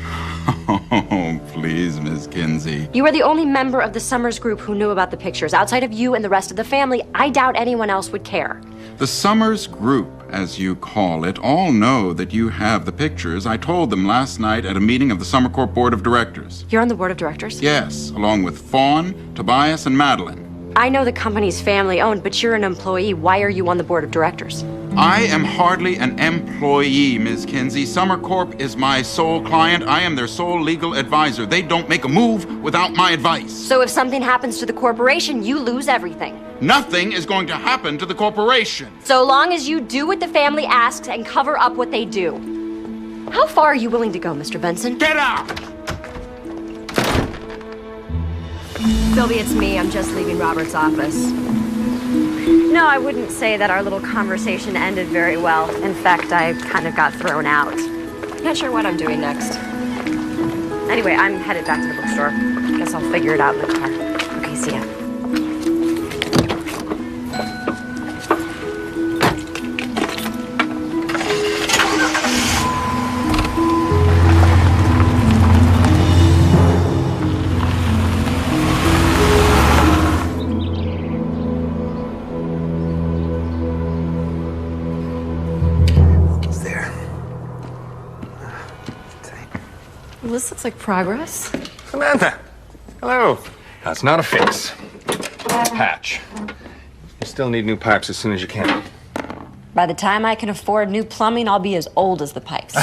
Oh, please, Miss Kinsey. You are the only member of the Summers group who knew about the pictures. Outside of you and the rest of the family, I doubt anyone else would care. The Summers group, as you call it, all know that you have the pictures. I told them last night at a meeting of the Summer Corp Board of Directors. You're on the board of directors? Yes, along with Fawn, Tobias, and Madeline. I know the company's family-owned, but you're an employee. Why are you on the board of directors? I am hardly an employee, Ms. Kinsey. Summer Corp is my sole client. I am their sole legal advisor. They don't make a move without my advice. So if something happens to the corporation, you lose everything. Nothing is going to happen to the corporation. So long as you do what the family asks and cover up what they do. How far are you willing to go, Mr. Benson? Get out! Sylvia, it's me. I'm just leaving Robert's office. No, I wouldn't say that our little conversation ended very well. In fact, I kind of got thrown out. Not sure what I'm doing next. Anyway, I'm headed back to the bookstore. Guess I'll figure it out in the car. Okay, see ya. Well, this looks like progress. Samantha! Hello. That's not a fix. It's a patch. You still need new pipes as soon as you can. By the time I can afford new plumbing, I'll be as old as the pipes.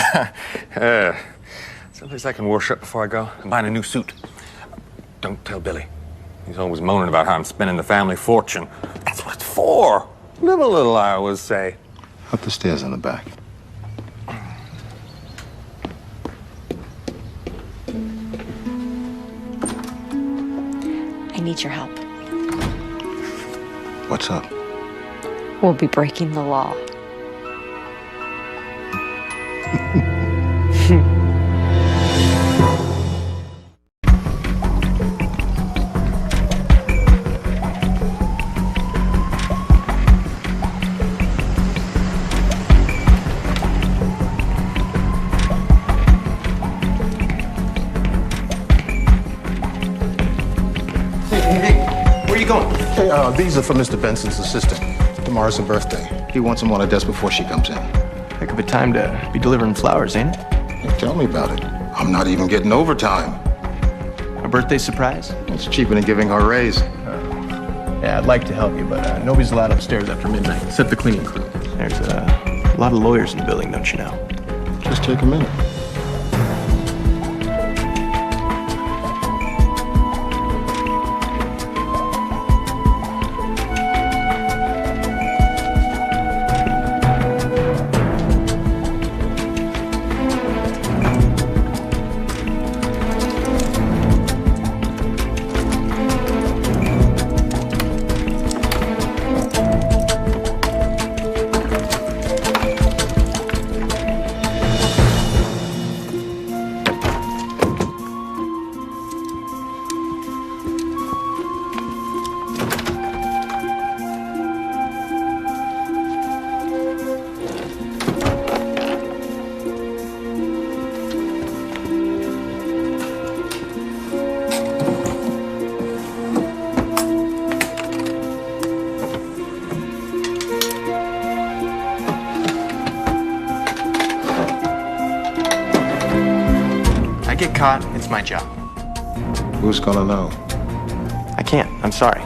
Someplace I can wash up before I go. I'm buying a new suit. Don't tell Billy. He's always moaning about how I'm spending the family fortune. That's what it's for. Live a little, I always say. Up the stairs in the back. I need your help. What's up? We'll be breaking the law. Where are you going? Hey, these are for Mr. Benson's assistant. Tomorrow's her birthday. He wants them on her desk before she comes in. Heck of a time to be delivering flowers, ain't it? Hey, tell me about it. I'm not even getting overtime. A birthday surprise? It's cheaper than giving her a raise. Yeah, I'd like to help you, but nobody's allowed upstairs after midnight, except the cleaning crew. There's a lot of lawyers in the building, don't you know? Just take a minute. Get caught, it's my job. Who's gonna know? I can't. I'm sorry.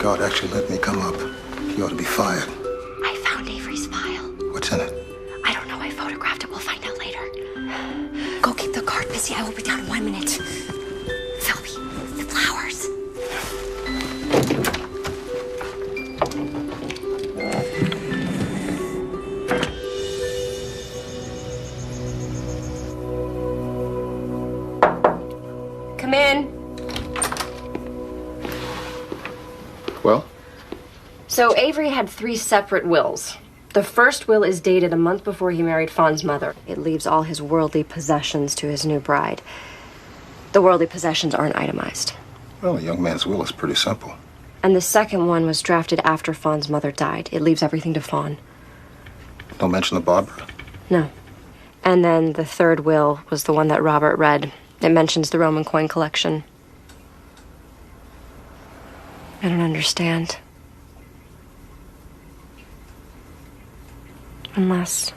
guard actually let me come up. He ought to be fired. I found Avery's file. What's in it? I don't know. I photographed it. We'll find out later. Go keep the guard busy. I will be down in 1 minute. Philby, the flowers. Come in. Well? So Avery had 3 separate wills. The first will is dated a month before he married Fawn's mother. It leaves all his worldly possessions to his new bride. The worldly possessions aren't itemized. Well, a young man's will is pretty simple. And the second one was drafted after Fawn's mother died. It leaves everything to Fawn. No mention of Barbara? No. And then the third will was the one that Robert read. It mentions the Roman coin collection. I don't understand. Unless...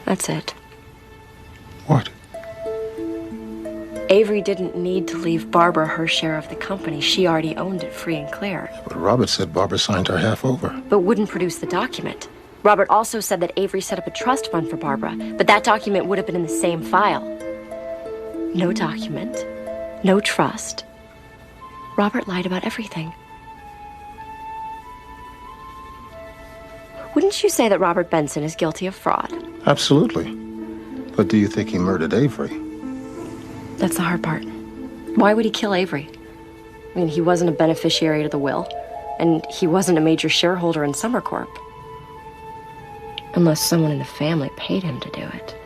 that's it. What? Avery didn't need to leave Barbara her share of the company. She already owned it free and clear. But Robert said Barbara signed her half over. But wouldn't produce the document. Robert also said that Avery set up a trust fund for Barbara, but that document would have been in the same file. No document, no trust. Robert lied about everything. Wouldn't you say that Robert Benson is guilty of fraud? Absolutely. But do you think he murdered Avery? That's the hard part. Why would he kill Avery? I mean, he wasn't a beneficiary to the will, and he wasn't a major shareholder in Summer Corp. Unless someone in the family paid him to do it.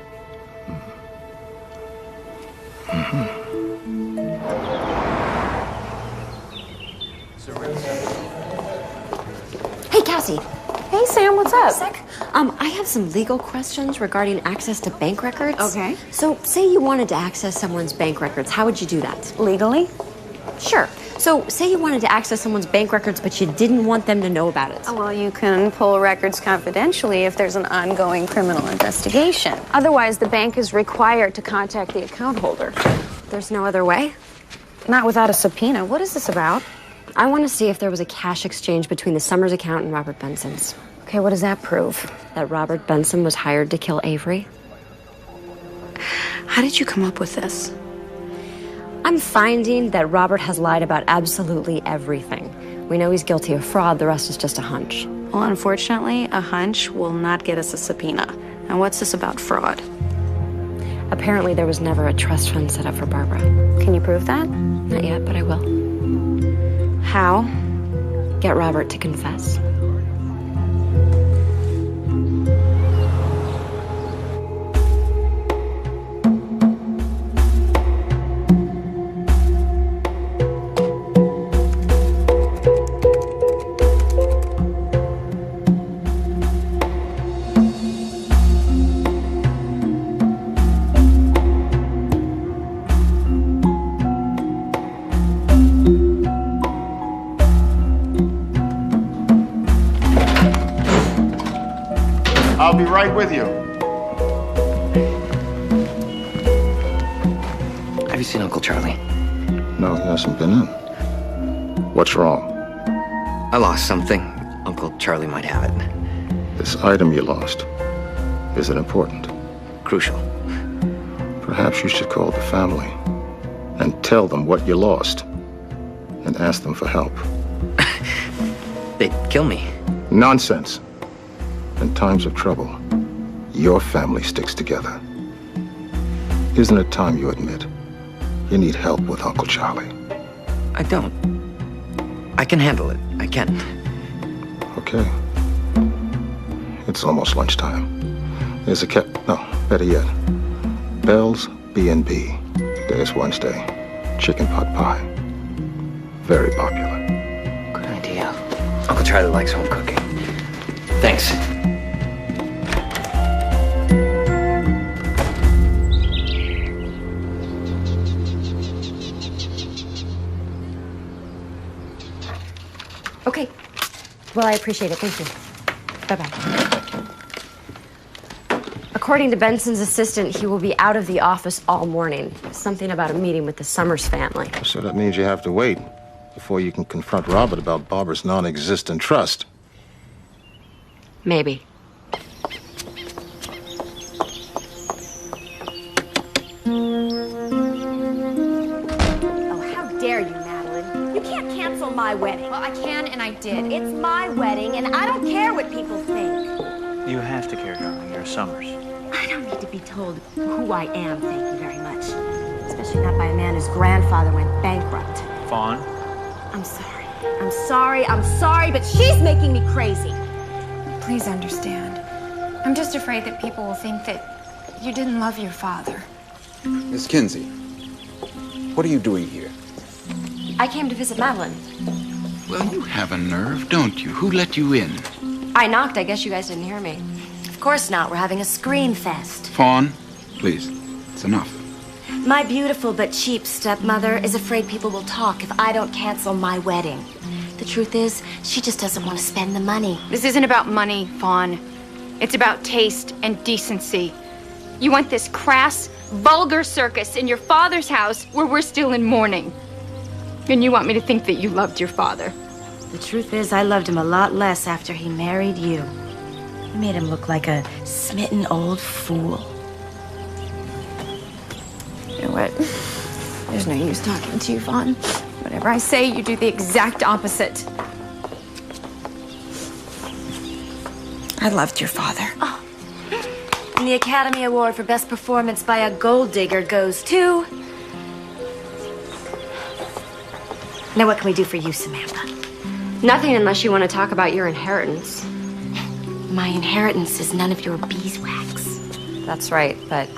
Hey, Cassie. Hey, Sam, what's up? Sec. I have some legal questions regarding access to bank records. Okay. So, say you wanted to access someone's bank records. How would you do that? Legally? Sure. So, say you wanted to access someone's bank records, but you didn't want them to know about it. Oh, well, you can pull records confidentially if there's an ongoing criminal investigation. Otherwise, the bank is required to contact the account holder. There's no other way? Not without a subpoena. What is this about? I want to see if there was a cash exchange between the Summers account and Robert Benson's. Okay, what does that prove? That Robert Benson was hired to kill Avery. How did you come up with this? I'm finding that Robert has lied about absolutely everything. We know he's guilty of fraud, the rest is just a hunch. Well, unfortunately, a hunch will not get us a subpoena. Now, what's this about fraud? Apparently, there was never a trust fund set up for Barbara. Can you prove that? Not yet, but I will. How? Get Robert to confess. I'll be right with you. Have you seen Uncle Charlie? No, he hasn't been in. What's wrong? I lost something. Uncle Charlie might have it. This item you lost. Is it important? Crucial. Perhaps you should call the family and tell them what you lost and ask them for help. They'd kill me. Nonsense. In times of trouble, your family sticks together. Isn't it time you admit you need help with Uncle Charlie? I don't. I can handle it. I can. Okay. It's almost lunchtime. There's a no, better yet. Bell's B&B. Today's Wednesday. Chicken pot pie. Very popular. Good idea. Uncle Charlie likes home cooking. Thanks. Okay. Well, I appreciate it. Thank you. Bye-bye. According to Benson's assistant, he will be out of the office all morning. Something about a meeting with the Summers family. So that means you have to wait. before you can confront Robert about Barbara's non-existent trust. Maybe. Oh, how dare you, Madeline? You can't cancel my wedding. Well, I can and I did. It's my wedding, and I don't care what people think. You have to care, darling. You're Summers. I don't need to be told who I am, thank you very much. Especially not by a man whose grandfather went bankrupt. Fawn? I'm sorry. I'm sorry. I'm sorry, but she's making me crazy. Please understand. I'm just afraid that people will think that you didn't love your father. Miss Kinsey, what are you doing here? I came to visit Madeline. Well, you have a nerve, don't you? Who let you in? I knocked. I guess you guys didn't hear me. Of course not. We're having a scream fest. Fawn, please, it's enough. My beautiful but cheap stepmother is afraid people will talk if I don't cancel my wedding. The truth is, she just doesn't want to spend the money. This isn't about money, Fawn. It's about taste and decency. You want this crass, vulgar circus in your father's house where we're still in mourning. And you want me to think that you loved your father. The truth is, I loved him a lot less after he married you. You made him look like a smitten old fool. You know what? There's no use talking to you, Fawn. Whatever I say, you do the exact opposite. I loved your father. Oh. And the Academy Award for Best Performance by a Gold Digger goes to... Now what can we do for you, Samantha? Nothing unless you want to talk about your inheritance. My inheritance is none of your beeswax. That's right, but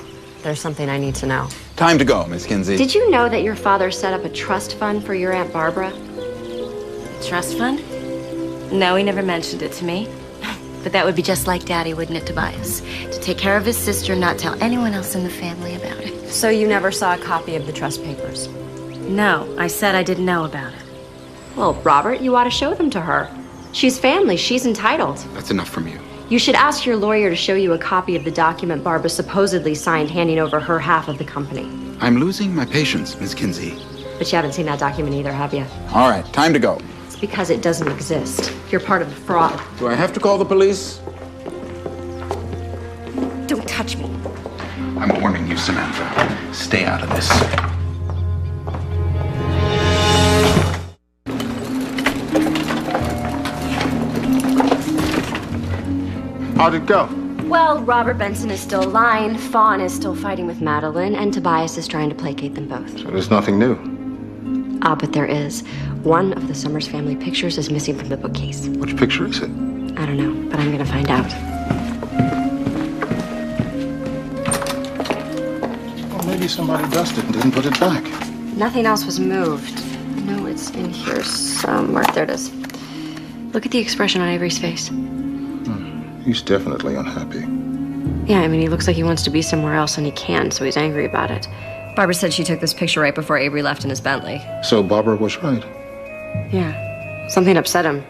there's something I need to know. Time to go, Miss Kinsey. Did you know that your father set up a trust fund for your Aunt Barbara? Trust fund? No, he never mentioned it to me. But that would be just like Daddy, wouldn't it, Tobias? To take care of his sister and not tell anyone else in the family about it. So you never saw a copy of the trust papers? No, I said I didn't know about it. Well, Robert, you ought to show them to her. She's family. She's entitled. That's enough from you. You should ask your lawyer to show you a copy of the document Barbara supposedly signed handing over her half of the company. I'm losing my patience, Miss Kinsey. But you haven't seen that document either, have you? All right, time to go. It's because it doesn't exist. You're part of the fraud. Do I have to call the police? Don't touch me. I'm warning you, Samantha. Stay out of this. How'd it go? Well, Robert Benson is still lying, Fawn is still fighting with Madeline, and Tobias is trying to placate them both. So there's nothing new. Ah, but there is. One of the Summers family pictures is missing from the bookcase. Which picture is it? I don't know, but I'm gonna find out. Well, maybe somebody dusted and didn't put it back. Nothing else was moved. No, it's in here somewhere. There it is. Look at the expression on Avery's face. He's definitely unhappy. Yeah, I mean, he looks like he wants to be somewhere else and he can, so he's angry about it. Barbara said she took this picture right before Avery left in his Bentley. So Barbara was right. Yeah. Something upset him.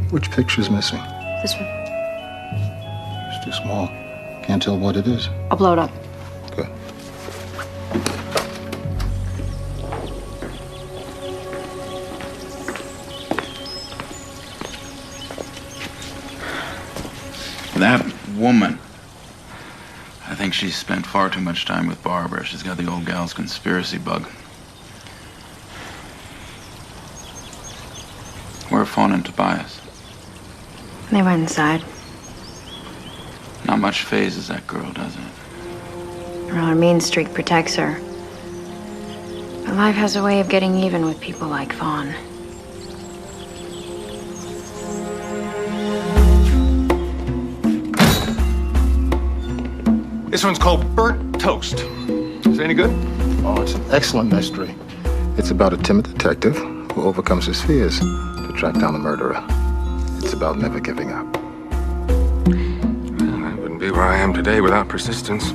Which picture's missing? This one. It's too small. Can't tell what it is. I'll blow it up. Good. That woman. I think she's spent far too much time with Barbara. She's got the old gal's conspiracy bug. Where are Fawn and Tobias? They went inside. Not much phases that girl, does it? Well, her mean streak protects her. But life has a way of getting even with people like Fawn. This one's called Burnt Toast. Is it any good? Oh, it's an excellent mystery. It's about a timid detective who overcomes his fears to track down the murderer. It's about never giving up. Well, I wouldn't be where I am today without persistence.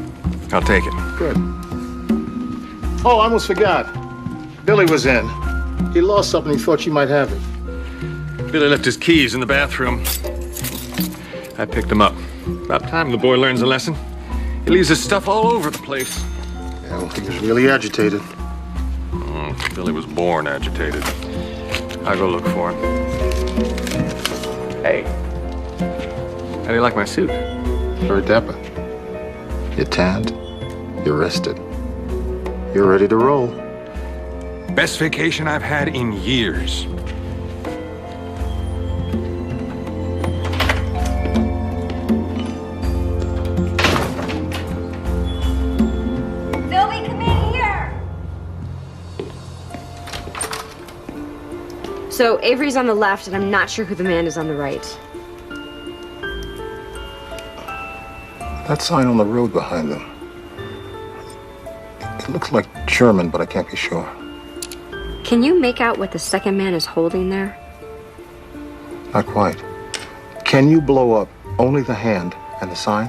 I'll take it. Good. Oh, I almost forgot. Billy was in. He lost something. He thought you might have it. Billy left his keys in the bathroom. I picked them up. About time the boy learns a lesson. He leaves his stuff all over the place. Yeah, well, he was really agitated. Billy was born agitated. I'll go look for him. Hey. How do you like my suit? Very dapper. You're tanned. You're rested. You're ready to roll. Best vacation I've had in years. Sylvie, come in here! So Avery's on the left, and I'm not sure who the man is on the right. That sign on the road behind them. It looks like German, but I can't be sure. Can you make out what the second man is holding there? Not quite. Can you blow up only the hand and the sign?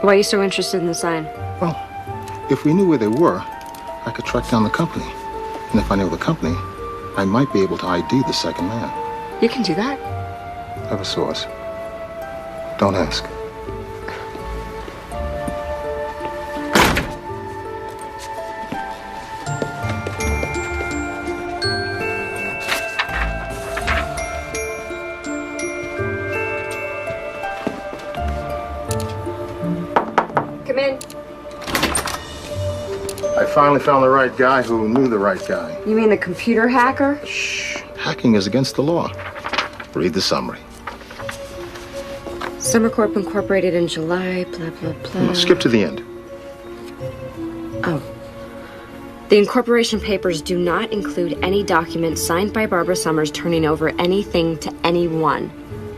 Why are you so interested in the sign? Well, if we knew where they were, I could track down the company. And if I knew the company, I might be able to ID the second man. You can do that? I have a source. Don't ask. Come in. I finally found the right guy who knew the right guy. You mean the computer hacker? Shh. Hacking is against the law. Read the summary. Summer Corp incorporated in July, blah, blah, blah. No, skip to the end. Oh. The incorporation papers do not include any document signed by Barbara Summers turning over anything to anyone.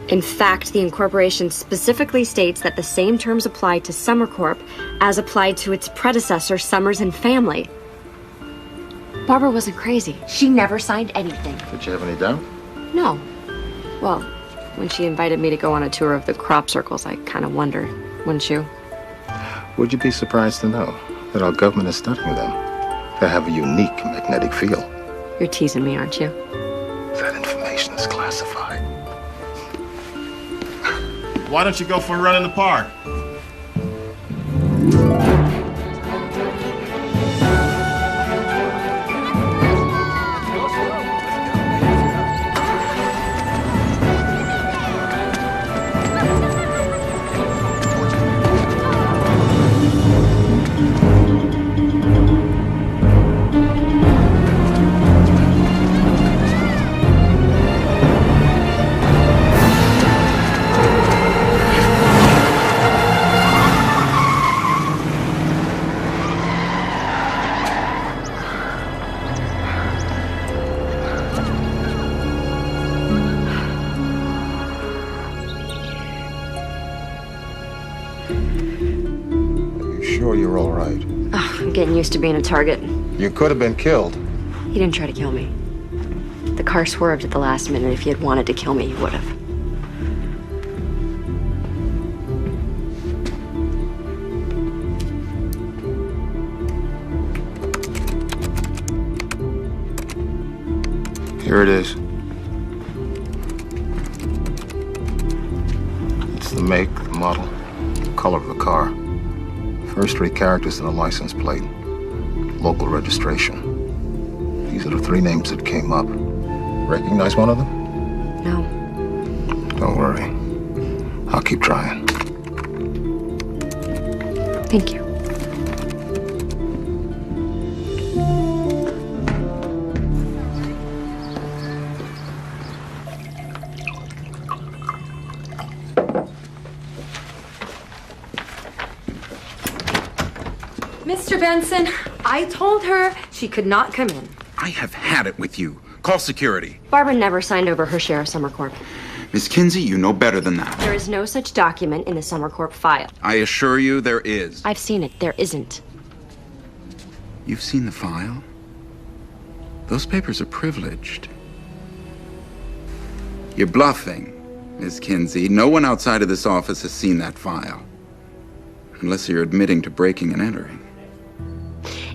In fact, the incorporation specifically states that the same terms apply to Summer Corp as applied to its predecessor, Summers and Family. Barbara wasn't crazy. She never signed anything. Did you have any doubt? No. Well, when she invited me to go on a tour of the crop circles, I kind of wondered, wouldn't you? Would you be surprised to know that our government is studying them? They have a unique magnetic field. You're teasing me, aren't you? That information is classified. Why don't you go for a run in the park? You're all right. Oh, I'm getting used to being a target. You could have been killed. He didn't try to kill me. The car swerved at the last minute. If he had wanted to kill me, he would have. Here it is. It's the make, the model, the color of the car. First three characters in the license plate. Local registration. These are the three names that came up. Recognize one of them? No. Don't worry. I'll keep trying. Thank you. Mr. Benson, I told her she could not come in. I have had it with you. Call security. Barbara never signed over her share of Summer Corp. Miss Kinsey, you know better than that. There is no such document in the Summer Corp file. I assure you there is. I've seen it. There isn't. You've seen the file? Those papers are privileged. You're bluffing, Miss Kinsey. No one outside of this office has seen that file. Unless you're admitting to breaking and entering.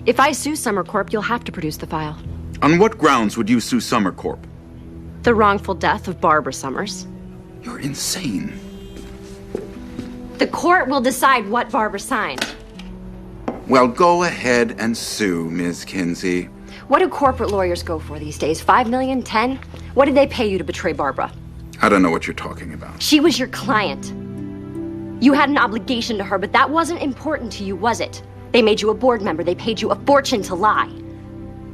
If I sue Summer Corp, you'll have to produce the file. On what grounds would you sue Summer Corp? The wrongful death of Barbara Summers. You're insane. The court will decide what Barbara signed. Well, go ahead and sue, Ms. Kinsey. What do corporate lawyers go for these days? 5 million? 10? What did they pay you to betray Barbara? I don't know what you're talking about. She was your client. You had an obligation to her, but that wasn't important to you, was it? They made you a board member. They paid you a fortune to lie.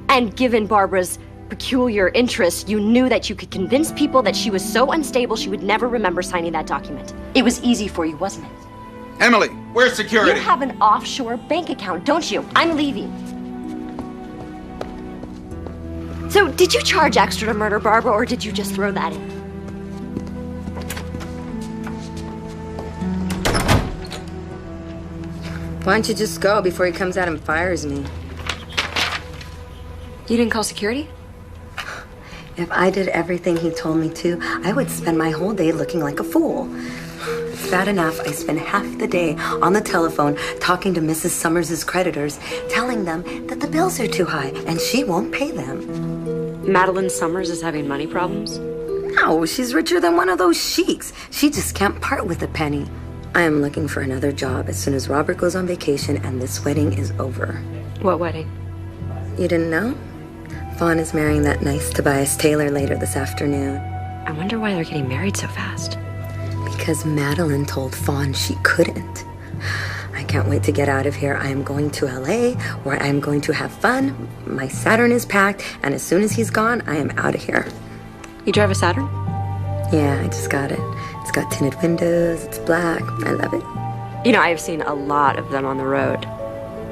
And given Barbara's peculiar interest, you knew that you could convince people that she was so unstable she would never remember signing that document. It was easy for you, wasn't it? Emily, where's security? You have an offshore bank account, don't you? I'm leaving. So, did you charge extra to murder Barbara, or did you just throw that in? Why don't you just go before he comes out and fires me? You didn't call security? If I did everything he told me to, I would spend my whole day looking like a fool. It's bad enough I spend half the day on the telephone talking to Mrs. Summers' creditors, telling them that the bills are too high and she won't pay them. Madeline Summers is having money problems? No, she's richer than one of those sheiks. She just can't part with a penny. I am looking for another job as soon as Robert goes on vacation and this wedding is over. What wedding? You didn't know? Fawn is marrying that nice Tobias Taylor later this afternoon. I wonder why they're getting married so fast. Because Madeline told Fawn she couldn't. I can't wait to get out of here. I am going to LA, where I am going to have fun. My Saturn is packed, and as soon as he's gone, I am out of here. You drive a Saturn? Yeah, I just got it. It's got tinted windows, it's black. I love it. You know, I've seen a lot of them on the road.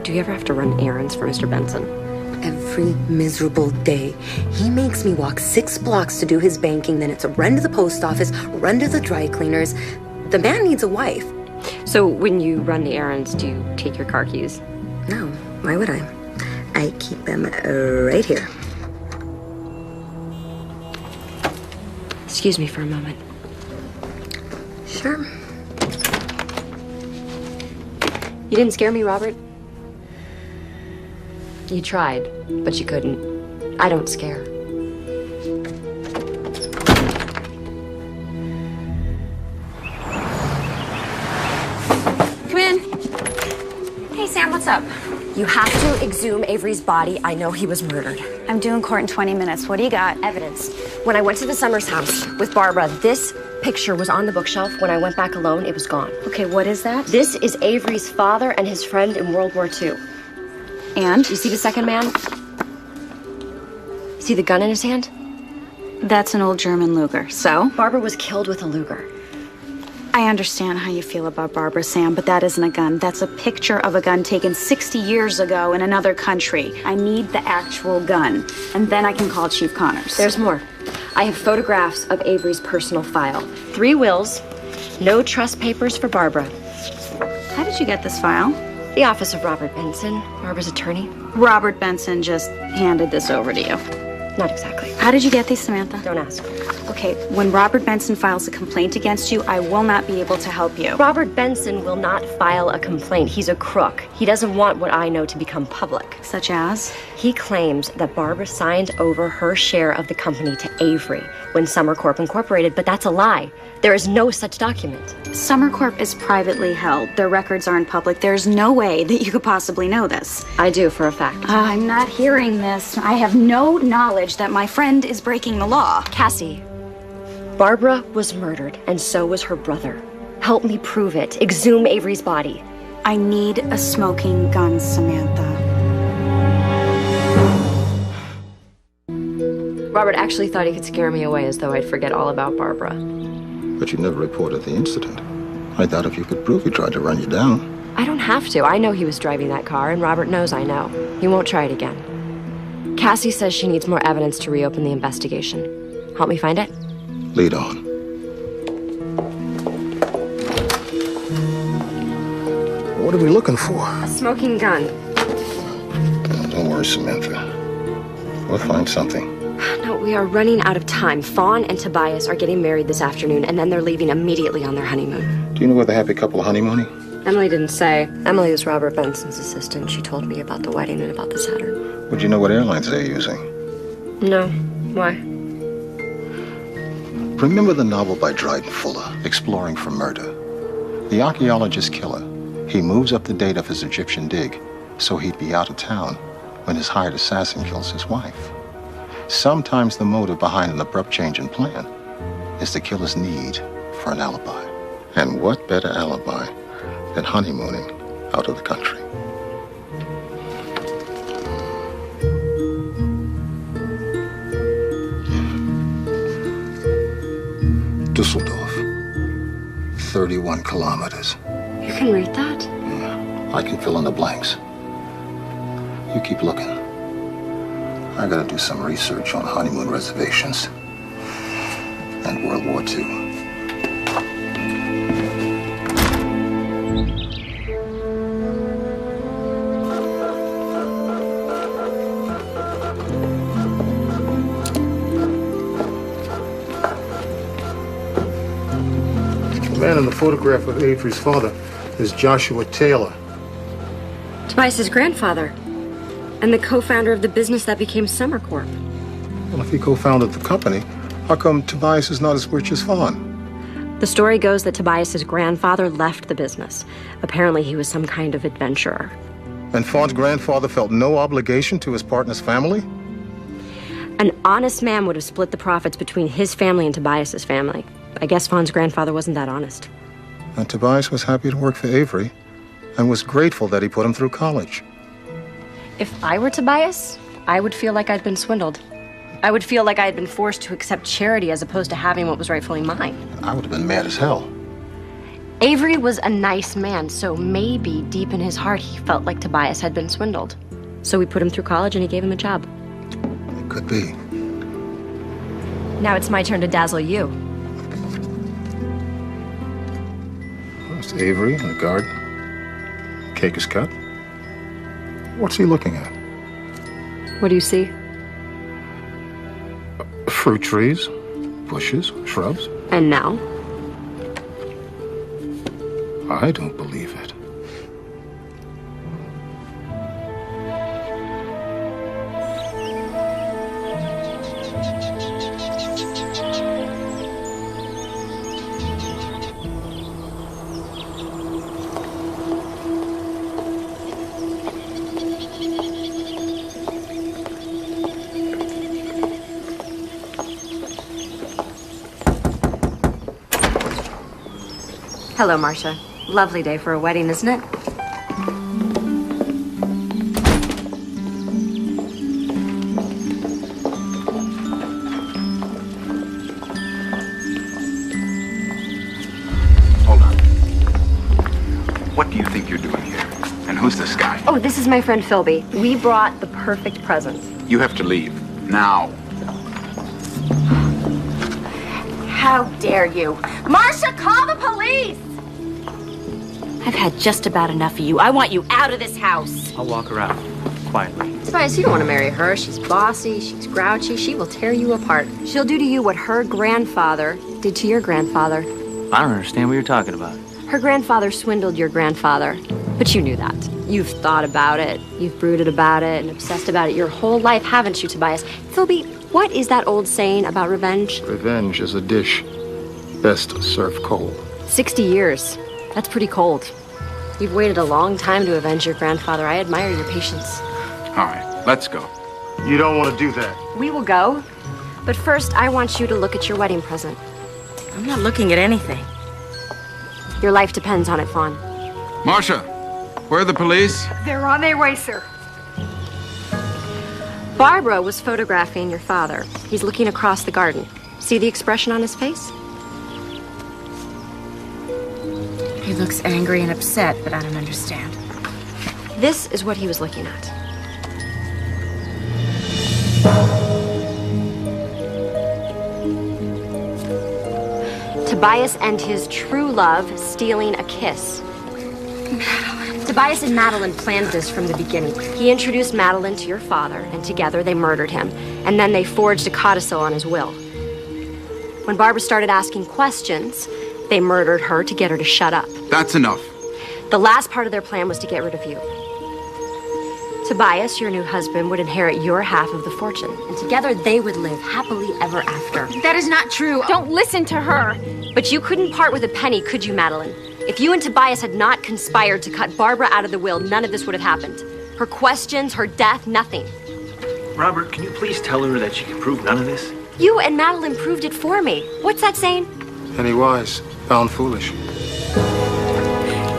Do you ever have to run errands for Mr. Benson? Every miserable day. He makes me walk 6 blocks to do his banking, then it's a run to the post office, run to the dry cleaners. The man needs a wife. So when you run the errands, do you take your car keys? No, why would I? I keep them right here. Excuse me for a moment. Sure. You didn't scare me, Robert. You tried, but you couldn't. I don't scare. Come in. Hey, Sam, what's up? You have to exhume Avery's body. I know he was murdered. I'm due in court in 20 minutes. What do you got? Evidence. When I went to the Summers house with Barbara, this picture was on the bookshelf. When I went back alone, it was gone. Okay, what is that? This is Avery's father and his friend in World War II. And? You see the second man? See the gun in his hand? That's an old German Luger. So? Barbara was killed with a Luger. I understand how you feel about Barbara, Sam, but that isn't a gun. That's a picture of a gun taken 60 years ago in another country. I need the actual gun, and then I can call Chief Connors. There's more. I have photographs of Avery's personal file. 3 wills, no trust papers for Barbara. How did you get this file? The office of Robert Benson, Barbara's attorney. Robert Benson just handed this over to you. Not exactly. How did you get these, Samantha? Don't ask. Okay, when Robert Benson files a complaint against you, I will not be able to help you. Robert Benson will not file a complaint. He's a crook. He doesn't want what I know to become public. Such as? He claims that Barbara signed over her share of the company to Avery when Summer Corp Incorporated, but that's a lie. There is no such document. Summer Corp is privately held. Their records aren't public. There's no way that you could possibly know this. I do, for a fact. I'm not hearing this. I have no knowledge that my friend is breaking the law. Cassie, Barbara was murdered, and so was her brother. Help me prove it. Exhume Avery's body. I need a smoking gun, Samantha. Robert actually thought he could scare me away as though I'd forget all about Barbara. But you never reported the incident. I thought if you could prove he tried to run you down. I don't have to. I know he was driving that car, and Robert knows I know. He won't try it again. Cassie says she needs more evidence to reopen the investigation. Help me find it? Lead on. What are we looking for? A smoking gun. Don't worry, Samantha. We'll find something. No, we are running out of time. Fawn and Tobias are getting married this afternoon, and then they're leaving immediately on their honeymoon. Do you know where the happy couple are honeymooning? Emily didn't say. Emily was Robert Benson's assistant. She told me about the wedding and about the Saturn. Would you know what airlines they're using? No. Why? Remember the novel by Dryden Fuller, Exploring for Murder? The archaeologist killer. He moves up the date of his Egyptian dig, so he'd be out of town when his hired assassin kills his wife. Sometimes the motive behind an abrupt change in plan is the killer's need for an alibi. And what better alibi than honeymooning out of the country? Dusseldorf, 31 kilometers. You can read that? I can fill in the blanks. You keep looking. I gotta do some research on honeymoon reservations and World War II. The man in the photograph of Avery's father is Joshua Taylor. Tobias's grandfather, and the co-founder of the business that became Summer Corp. Well, if he co-founded the company, how come Tobias is not as rich as Fawn? The story goes that Tobias's grandfather left the business. Apparently he was some kind of adventurer. And Fawn's grandfather felt no obligation to his partner's family? An honest man would have split the profits between his family and Tobias's family. I guess Fawn's grandfather wasn't that honest. And Tobias was happy to work for Avery and was grateful that he put him through college. If I were Tobias, I would feel like I'd been swindled. I would feel like I had been forced to accept charity as opposed to having what was rightfully mine. I would have been mad as hell. Avery was a nice man, so maybe deep in his heart he felt like Tobias had been swindled. So we put him through college and he gave him a job. It could be. Now it's my turn to dazzle you. It's Avery in the garden. Cake is cut. What's he looking at? What do you see? Fruit trees, bushes, shrubs. And now? I don't believe it. Hello, Marcia. Lovely day for a wedding, isn't it? Hold on. What do you think you're doing here? And who's this guy? Oh, this is my friend Philby. We brought the perfect present. You have to leave. Now. How dare you? Marcia, call the police! I've had just about enough of you. I want you out of this house. I'll walk her out quietly. Tobias, you don't want to marry her. She's bossy, she's grouchy, she will tear you apart. She'll do to you what her grandfather did to your grandfather. I don't understand what you're talking about. Her grandfather swindled your grandfather, but you knew that. You've thought about it, you've brooded about it, and obsessed about it your whole life, haven't you, Tobias? Philby, what is that old saying about revenge? Revenge is a dish best served cold. 60 years. That's pretty cold. You've waited a long time to avenge your grandfather. I admire your patience. All right, let's go. You don't want to do that. We will go, but first I want you to look at your wedding present. I'm not looking at anything. Your life depends on it, Fawn. Marcia, where are the police? They're on their way, sir. Barbara was photographing your father. He's looking across the garden. See the expression on his face? He looks angry and upset, but I don't understand. This is what he was looking at. Tobias and his true love stealing a kiss. Tobias and Madeline planned this from the beginning. He introduced Madeline to your father, and together they murdered him. And then they forged a codicil on his will. When Barbara started asking questions, they murdered her to get her to shut up. That's enough. The last part of their plan was to get rid of you. Tobias, your new husband, would inherit your half of the fortune, and together they would live happily ever after. That is not true. Don't listen to her. But you couldn't part with a penny, could you, Madeline? If you and Tobias had not conspired to cut Barbara out of the will, none of this would have happened. Her questions, her death, nothing. Robert, can you please tell her that she can prove none of this? You and Madeline proved it for me. What's that saying? Penny wise, pound foolish.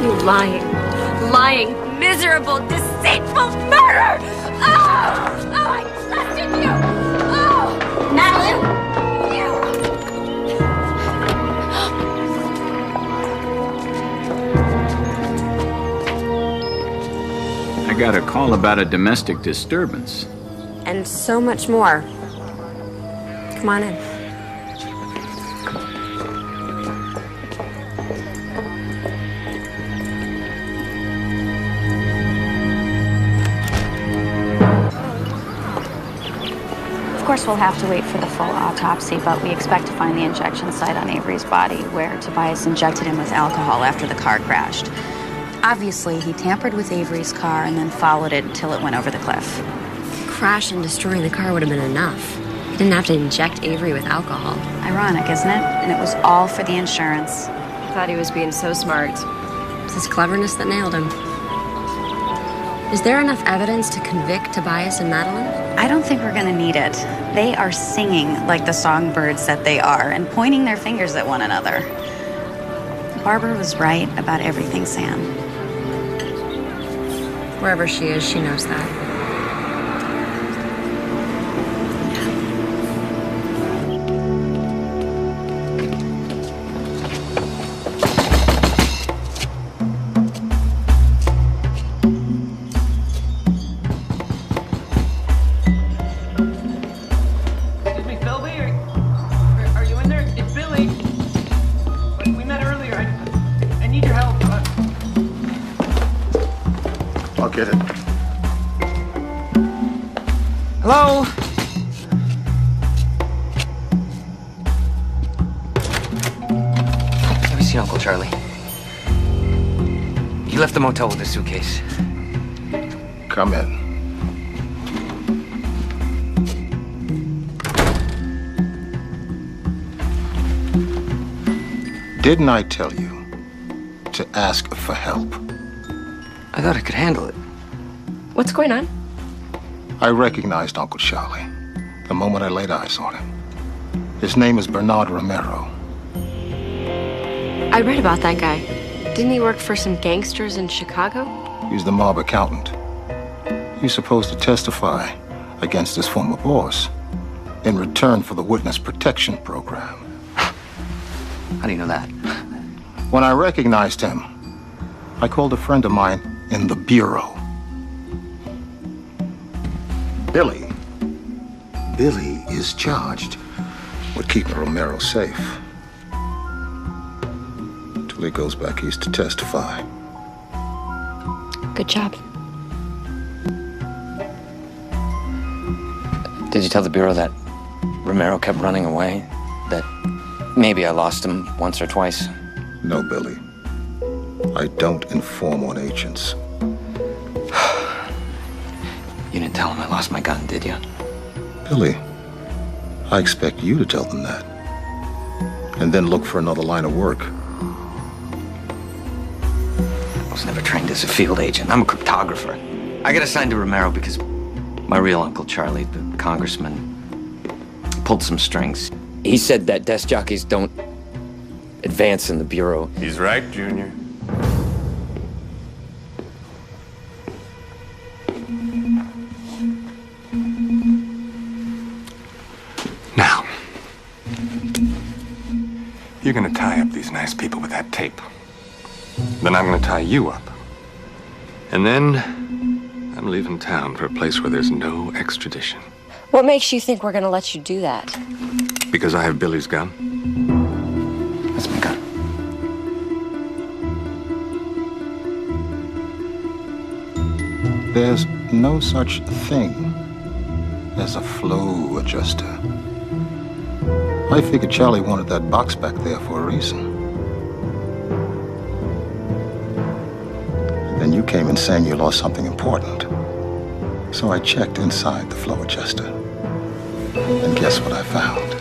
You lying, miserable, deceitful murderer! Oh! Oh, I trusted you! Oh! Madeline! I got a call about a domestic disturbance. And so much more. Come on in. Of course, we'll have to wait for the full autopsy, but we expect to find the injection site on Avery's body where Tobias injected him with alcohol after the car crashed. Obviously, he tampered with Avery's car and then followed it until it went over the cliff. Crash and destroying the car would have been enough. He didn't have to inject Avery with alcohol. Ironic, isn't it? And it was all for the insurance. I thought he was being so smart. It's his cleverness that nailed him. Is there enough evidence to convict Tobias and Madeline? I don't think we're gonna need it. They are singing like the songbirds that they are and pointing their fingers at one another. Barbara was right about everything, Sam. Wherever she is, she knows that. Get it. Hello? Have you seen Uncle Charlie? He left the motel with a suitcase. Come in. Didn't I tell you to ask for help? I thought I could handle it. What's going on? I recognized Uncle Charlie the moment I laid eyes on him. His name is Bernard Romero. I read about that guy. Didn't he work for some gangsters in Chicago? He's the mob accountant. He's supposed to testify against his former boss in return for the witness protection program. How do you know that? When I recognized him, I called a friend of mine in the bureau. Billy. Billy is charged with keeping Romero safe till he goes back east to testify. Good job. Did you tell the Bureau that Romero kept running away? That maybe I lost him once or twice? No, Billy. I don't inform on agents. You didn't tell him I lost my gun, did you? Billy, I expect you to tell them that. And then look for another line of work. I was never trained as a field agent. I'm a cryptographer. I got assigned to Romero because my real Uncle Charlie, the congressman, pulled some strings. He said that desk jockeys don't advance in the Bureau. He's right, Junior. Now, you're gonna tie up these nice people with that tape. Then I'm gonna tie you up. And then I'm leaving town for a place where there's no extradition. What makes you think we're gonna let you do that? Because I have Billy's gun. That's my gun. There's no such thing as a flow adjuster. I figured Charlie wanted that box back there for a reason. Then you came in saying you lost something important. So I checked inside the flow adjuster. And guess what I found?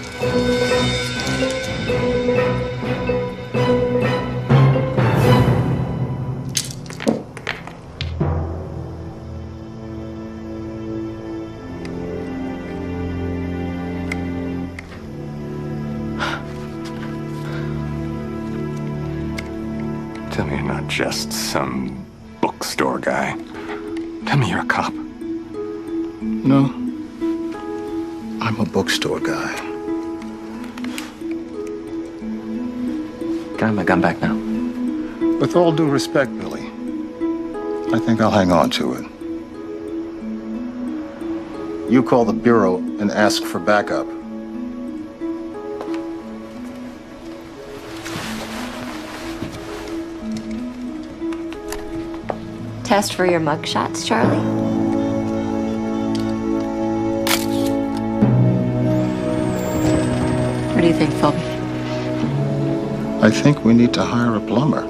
not just some bookstore guy. Tell me you're a cop. No. I'm a bookstore guy. Can I have my gun back now? With all due respect, Billy, I think I'll hang on to it. You call the Bureau and ask for backup. Test for your mugshots, Charlie? What do you think, Philby? I think we need to hire a plumber.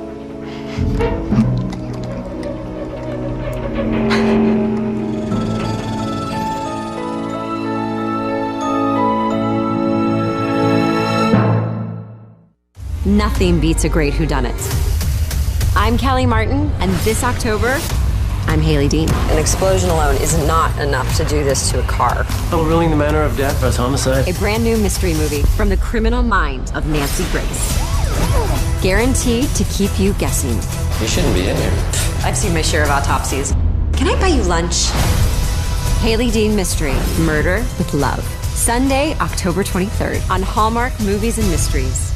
Nothing beats a great whodunit. I'm Kelly Martin, and this October, I'm Haley Dean. An explosion alone is not enough to do this to a car. Overruling the manner of death as homicide. A brand new mystery movie from the criminal mind of Nancy Grace. Guaranteed to keep you guessing. You shouldn't be in here. I've seen my share of autopsies. Can I buy you lunch? Haley Dean Mystery, Murder with Love. Sunday, October 23rd on Hallmark Movies and Mysteries.